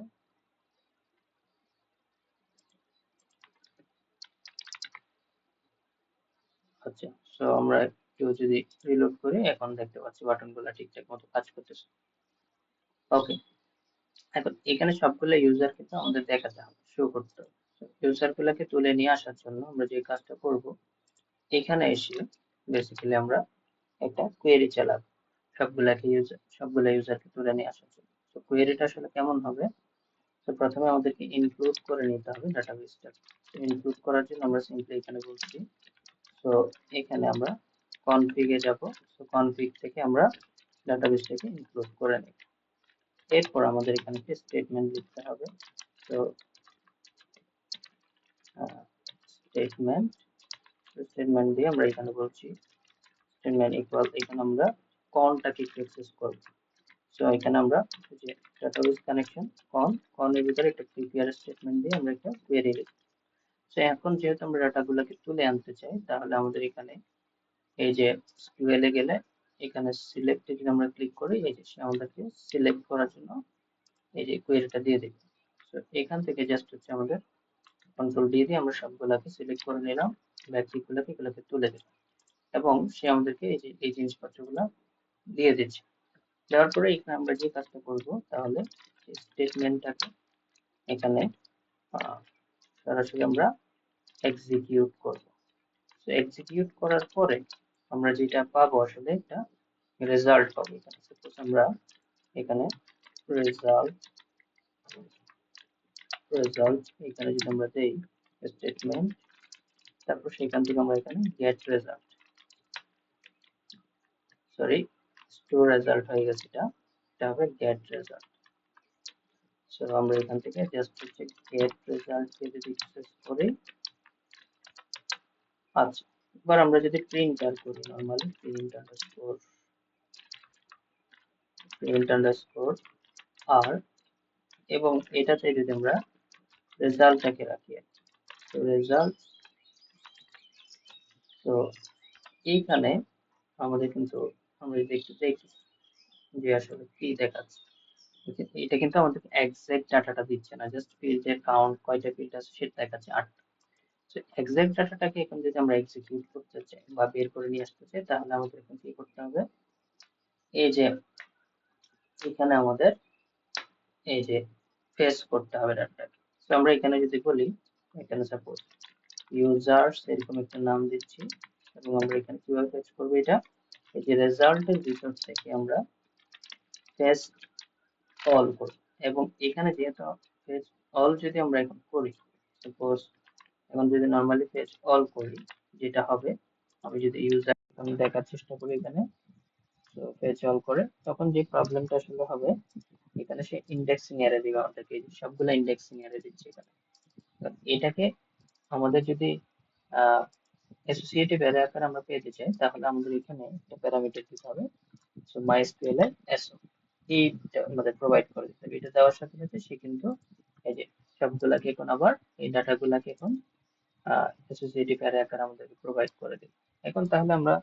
আচ্ছা, সো আমরা একটু যদি রিলোড করি, এখন দেখতে পাচ্ছি বাটন গুলা ঠিকঠাক মতো কাজ করতেছে। ওকে, এখন এখানে সবগুলো ইউজার কিন্তু আমাদের দেখাতে হবে, শো করতে হবে। ইউজার গুলাকে তুলে নিয়ে আসার জন্য আমরা যে কাজটা করব, এখানে এসে বেসিক্যালি আমরা একটা কোয়েরি চালাবো সবগুলা ইউজারকে তুলে নিয়ে আসার জন্য। তো কোয়েরিটা আসলে কেমন হবে, তো প্রথমে আমাদেরকে ইনক্লুড করে নিতে হবে ডাটাবেসটা। ইনক্লুড করার জন্য আমরা সিম্পলি এখানে বলছি, তো এখানে আমরা কনফিগে যাব, তো কনফিগ থেকে আমরা ডাটাবেসটাকে ইনক্লুড করে নেব। এরপর আমাদের এখানে একটা স্টেটমেন্ট লিখতে হবে, তো স্টেটমেন্ট দিয়ে আমরা এখানে বলছি স্টেটমেন্ট ইকুয়াল, এখানে আমরা কনটাকে অ্যাক্সেস করব। সো এখানে আমরা যে ডাটাবেস কানেকশন কনের ভিতরে একটা প্রিপেয়ার স্টেটমেন্ট দিয়ে আমরা একটা কোয়েরি লিখব। সো এখন যেহেতু আমরা ডাটাগুলোকে তুলে আনতে চাই, তাহলে আমাদের এখানে এই যে SQL এ গেলে এখানে সিলেক্টে যদি আমরা ক্লিক করি, এই যে সে আমাদেরকে সিলেক্ট করার জন্য এই যে কোয়েরিটা দিয়ে দেবে। সো এখান থেকে জাস্ট হচ্ছে আমাদের কন্ট্রোল ডি দিয়ে আমরা সবগুলোকে সিলেক্ট করে নিলাম, এগুলোকে তুলে দিলাম, এবং সে আমাদেরকে এই যে এই জিনিসপত্রগুলো দিয়ে দিচ্ছে। দেওয়ার পরে এখানে আমরা যে কাজটা করব, তাহলে স্টেটমেন্টটাকে এখানে সরাসরি আমরা এক্সিকিউট করব। তো এক্সিকিউট করার পরে আমরা যেটা পাবো আসলে একটা রেজাল্ট পাবো। এখানে সাপোজ আমরা এখানে রেজাল্ট রেজাল্ট এখানে যদি আমরা দেই স্টেটমেন্ট, তারপর সেখান থেকে আমরা এখানে gate result, sorry store result হয়ে গেছে, এটা হবে গেট রেজাল্ট। সো আমরা এখান থেকে জাস্ট হচ্ছে গেট রেজাল্ট কে যদি অ্যাক্সেস করি, আচ্ছা এবার আমরা যদি প্রিন্ট আর করি নরমালি প্রিন্ট আন্ডারস্কোর আর, এবং এটাতে যদি আমরা রেজাল্টটাকে রাখি, তো রেজাল্ট, তো এইখানে আমাদের কিন্তু আমরা যদি একটু দেখি যে আসলে কি দেখাচ্ছে, এটা কিন্তু আমাদের এক্সাক্ট ডাটাটা দিচ্ছে না, জাস্ট ফিল্ডের কাউন্ট কয়টা ফিল্ড আছে সেটা দেখাচ্ছে 8টা। তো এক্সাক্ট ডাটাটাকে এখন যদি আমরা এক্সিকিউট করতে চাই বা বের করে নিয়ে আসতে চাই, তাহলে আমাদের এখন কি করতে হবে, এই যে এখানে আমাদের এই যে ফেচ করতে হবে ডাটাটাকে। তো আমরা এখানে যদি বলি, এখানে সাপোজ ইউজার্স এরকম একটা নাম দিচ্ছি, এবং আমরা এখানে কিভাবে ফেচ করবো, এটা এই যে রেজাল্টের ভিতর থেকে আমরা ফেচ অল করি, এবং এখানে যেহেতু ফেচ অল যদি আমরা এখন করি, সাপোজ এখন যদি নরমালি ফেচ অল করি, যেটা হবে, আমি যদি ইউজার আমি দেখার চেষ্টা করি এখানে, তো ফেচ অল করে তখন যে প্রবলেমটা আসলে হবে, এখানে সে ইন্ডেক্সিং অ্যারে দিবে আমাদেরকে, এই যে সবগুলো ইন্ডেক্সিং অ্যারে দিচ্ছে এখানে। তো এটাকে আমাদের যদি অ্যাসোসিয়েটিভ অ্যারে আকারে আমরা পেতে চাই, তাহলে আমাদের এখানে একটা প্যারামিটার দিতে হবে, সো মাইএসকিউএল এর এসও, এইটা আমাদের প্রোভাইড করে দিতে হবে। এটা দেওয়ার সাথে সাথে সে কিন্তু এই যে সবগুলাকে এখন আবার এই ডাটাগুলাকে এখন অ্যাসোসিয়েটিভ অ্যারে আকারে আমাদেরকে প্রোভাইড করে দেবে। এখন তাহলে আমরা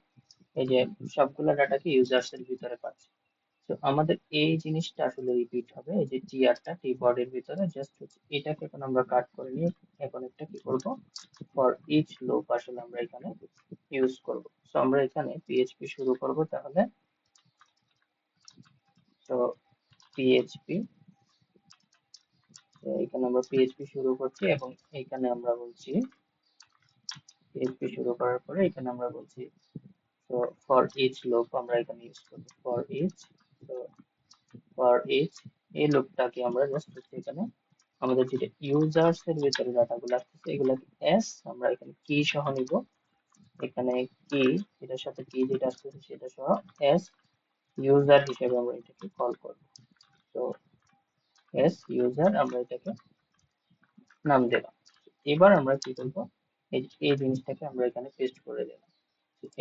এই যে সবগুলা ডাটাকে ইউজার্স এর ভিতরে পাচ্ছি। তো আমাদের এই জিনিসটা আসলে রিপিট হবে, এই যে টিআরটা টি বডির ভিতরে জাস্ট এটাকে এখন আমরা কাট করে নিয়ে এখন একটা কি করব, ফর ইচ লুপ আসলে আমরা এখানে ইউজ করব। সো আমরা এখানে পিএইচপি শুরু করব, তাহলে তো পিএইচপি, তো এখানে আমরা পিএইচপি শুরু করছি, এবং এখানে আমরা বলছি পিএইচপি শুরু করার পরে এখানে আমরা বলছি, তো ফর ইচ লুপ আমরা এখানে ইউজ করব ফর ইচ, তো ফর ইচ এই লুপটাকে আমরা জাস্ট হচ্ছে এখানে আমাদের যেটা ইউজার্স এর ভিতরে ডাটাগুলো আসতেছে এগুলাকে এস আমরা এখানে কি সহ নিব, এখানে কি এটার সাথে কি যেটা আসতেছে সেটা সহ এস ইউজার হিসেবে আমরা এটাকে কল করব। তো এস ইউজার আমরা এটাকে নাম দিলাম। এবার আমরা কি করব, এই জিনিসটাকে আমরা এখানে পেস্ট করে দিলাম।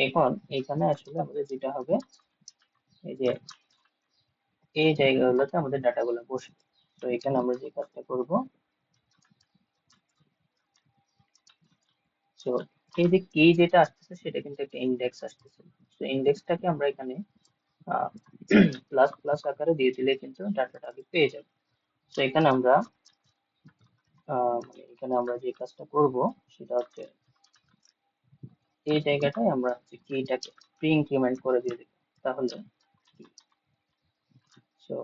এখন এখানে আসলে আমাদের যেটা হবে, এই যে এই জায়গাগুলোতে আমাদের ডাটাগুলো বসবে। তো এখানে আমরা যে কাজটা করব, তো এই যে কি যেটা আসতেছে সেটা কিন্তু একটা ইন্ডেক্স আসতেছে, তো ইন্ডেক্সটাকে আমরা এখানে প্লাস প্লাস আকারে দিয়ে দিলে কিন্তু ডাটাটা আগে পেয়ে যাবে। তো এখানে আমরা মানে এখানে আমরা যে কাজটা করব সেটা হচ্ছে এই জায়গাটায় আমরা হচ্ছে কিটাকে প্রি ইনক্রিমেন্ট করে দিয়ে দেব, তাহলে সো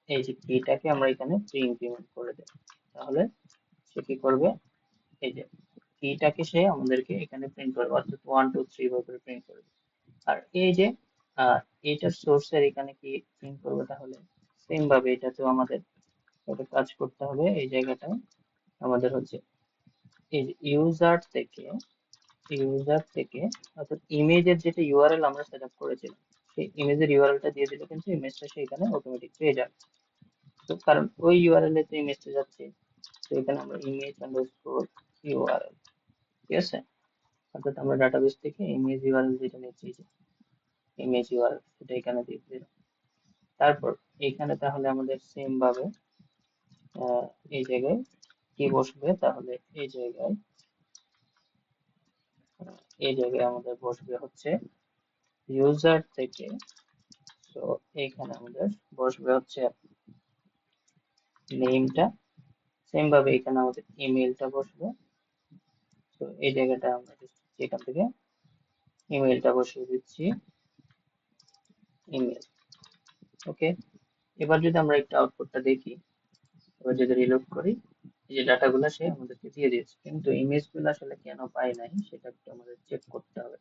এই যে কিটাকে আমরা এখানে প্রি ইনক্রিমেন্ট করে দেব, তাহলে সে কি করবে, এই যে কিটাকে সে আমাদেরকে এখানে প্রিন্ট করবে, অর্থাৎ 1 2 3 ভাবে প্রিন্ট করবে। আর এই যে এইটার সোর্সের এখানে কি প্রিন্ট করবে, তাহলে সেম ভাবে এটাতেও আমাদের একটা কাজ করতে হবে, এই জায়গাটায় আমাদের হচ্ছে এই যে ইউজার থেকে অর্থাৎ ইমেজের যেটা ইউআরএল আমরা সেট আপ করেছিলাম, সেই ইমেজের ইউআরএলটা দিয়ে দিলে কিন্তু ইমেজটা সেখানে অটোমেটিক পেয়ে যাবে। তো কারণ ওই ইউআরএল এ তো ইমেজটা যাচ্ছে, তো এখানে আমরা ইমেজ আন্ডারস্কোর ইউআরএল, ঠিক আছে, অর্থাৎ আমরা ডাটাবেস থেকে ইমেজ ইউআরএল যেটা নিচ্ছি, ইমেজ ইউআরএল সেটা এখানে দিয়ে দিলাম। তারপর এখানে তাহলে আমাদের সেম ভাবে এই জায়গায় কি বসবে, তাহলে এই জায়গায় আমাদের বসবে হচ্ছে ইউজার থেকে, তো এইখানে আমাদের বসবে হচ্ছে নেমটা, সেম ভাবে এখানে আমাদের ইমেলটা বসবে, তো এই জায়গাটা আমরা এখান থেকে ইমেলটা বসিয়ে দিচ্ছি, ইমেল, ওকে। এবার যদি আমরা একটু আউটপুটটা দেখি, এবার যদি রিলোড করি, এই যে ডাটাগুলো সে আমাদেরকে দিয়ে দিয়েছে, কিন্তু ইমেজগুলো আসলে কেন পাই নাই সেটা একটু আমাদের চেক করতে হবে।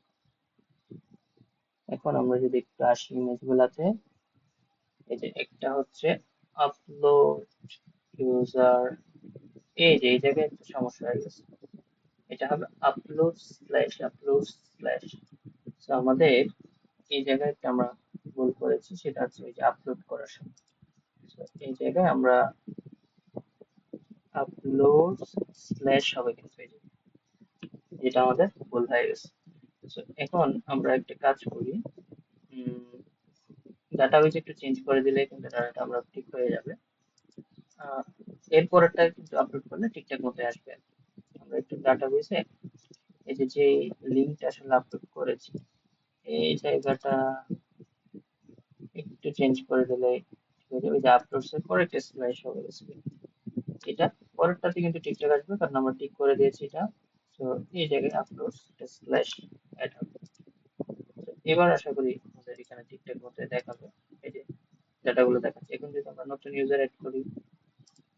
এখন আমরা যদি একটু আসি ইমেজগুলাতে, এই যে একটা হচ্ছে আপলোড ইউজার, এই জায়গায় একটা সমস্যা হয়ে গেছে। এটা হবে আপলোড স্ল্যাশ। তো আমাদের এই জায়গায় একটা আমরা ভুল করেছি, সেটা হচ্ছে এই যে আপলোড করার সময়। তো এই জায়গায় আমরা আপলোড স্ল্যাশ হবে, কিন্তু এই যে যেটা আমাদের ভুল হয়ে গেছে। তো এখন আমরা একটা কাজ করি, ডাটাবেজ একটু চেঞ্জ করে দিলে কিন্তু ডাটাটা আমরা ঠিক হয়ে যাবে। আহ, এরপরেরটা কিন্তু আপলোড করলে ঠিকঠাক মতো আসবে আর কি। আমরা একটু ডাটাবেসে এই যে যে লিঙ্কটা আসলে আপলোড করেছি এই জায়গাটা একটু চেঞ্জ করে দিলে ঠিক হয়ে যাবে। যে আপলোডস এর পরে একটা স্ল্যাশ হবে গেছে, এটা পরেরটাতে কিন্তু ঠিকঠাক আসবে কারণ আমরা ঠিক করে দিয়েছি এটা। তো এই জায়গায় আপলোডস একটা স্ল্যাশ অ্যাড হবে। তো এবার আশা করি আমাদের এখানে ঠিকঠাক মতো দেখাবে, এই যে ডাটাগুলো দেখাচ্ছে। এখন যদি আমরা নতুন ইউজার অ্যাড করি,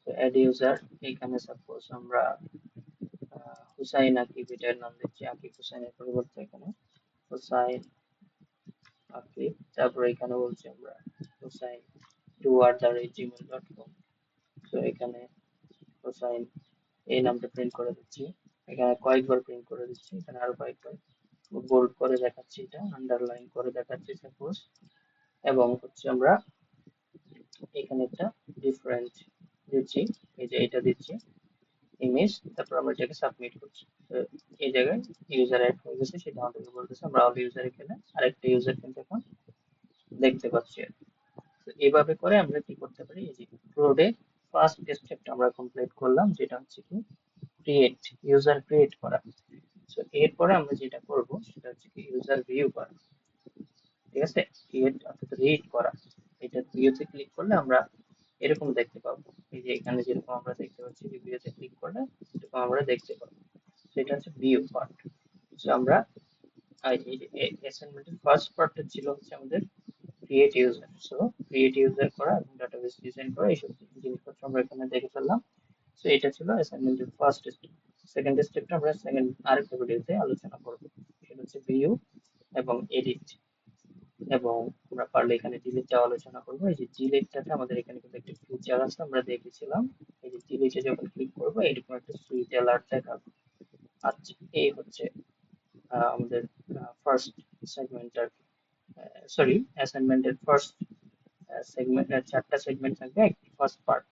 তো অ্যাড ইউজার, এখানে সাপোজ আমরা হুসাইন আকিব এটার নাম দিচ্ছি, আকিব হুসাইনের পরিবর্তে এখানে হুসাইন আকিব। তারপরে এখানে বলছি আমরা হুসাইন gmail.com। তো এখানে হুসাইন এই নামটা প্রিন্ট করে দিচ্ছি, এখানে কয়েকবার প্রিন্ট করে দিচ্ছি, এখানে আরো কয়েকবার বোল্ড করে দেখাচ্ছি, এটা আন্ডারলাইন করে দেখাচ্ছি সাপোজ। এবং হচ্ছে আমরা এখানে একটা ডিফারেন্ট দিচ্ছি, এই যে এটা দিচ্ছি ইমেজ, তারপর আমরা এটাকে সাবমিট করছি। তো এই জায়গায় ইউজার অ্যাড হয়ে গেছে, সেটা আমাদেরকে বলতেছে আমরা অল ইউজার এখানে আরেকটা ইউজার কিন্তু এখন দেখতে পাচ্ছি। তো এইভাবে করে আমরা কি করতে পারি, এই যে প্রোডে ফার্স্ট স্টেপটা আমরা কমপ্লিট করলাম, যেটা হচ্ছে কি ক্রিয়েট, ইউজার ক্রিয়েট করা। তো এরপরে আমরা যেটা করব সেটা হচ্ছে কি ইউজার ভিউ করা। ঠিক আছে, ক্রিয়েট অর্থাৎ রিড করা। এটা ভিউতে ক্লিক করলে আমরা এরকম দেখতে পাবো, এই যে এখানে যেরকম আমরা দেখতে পাচ্ছি যে ভিউতে ক্লিক করলে এরকম আমরা দেখতে পাবো। সেটা হচ্ছে ভিউ পার্ট। তো আমরা এই অ্যাসাইনমেন্টের ফার্স্ট পার্টটা ছিল হচ্ছে আমাদের create user. So create user করা এবং ডাটাবেস ডিজাইন করা, এইসব জিনিসপত্র আমরা এখানে দেখে ফেললাম। সো এটা ছিল অ্যাসাইনমেন্টের ফার্স্ট স্টেপ। সেকেন্ড স্টেপটা আমরা আরেকটা ভিডিওতে আলোচনা করব, সেটা হচ্ছে ভিউ এবং এডিট। এবং আমরা পারলে এখানে ডিলিটটাও আলোচনা করবো। এই যে ডিলিটটাতে আমাদের এখানে কিন্তু একটা ফিচার আছে, আমরা দেখেছিলাম। এই যে ডিলিটে যখন ক্লিক করবো এরকম একটা সুইট অ্যালার্ট দেখাবে। আচ্ছা, এই হচ্ছে আমাদের ফার্স্ট সেগমেন্টার, সরি অ্যাসাইনমেন্টের ফার্স্ট সেগমেন্ট, চারটা সেগমেন্ট থাকবে, ফার্স্ট পার্ট।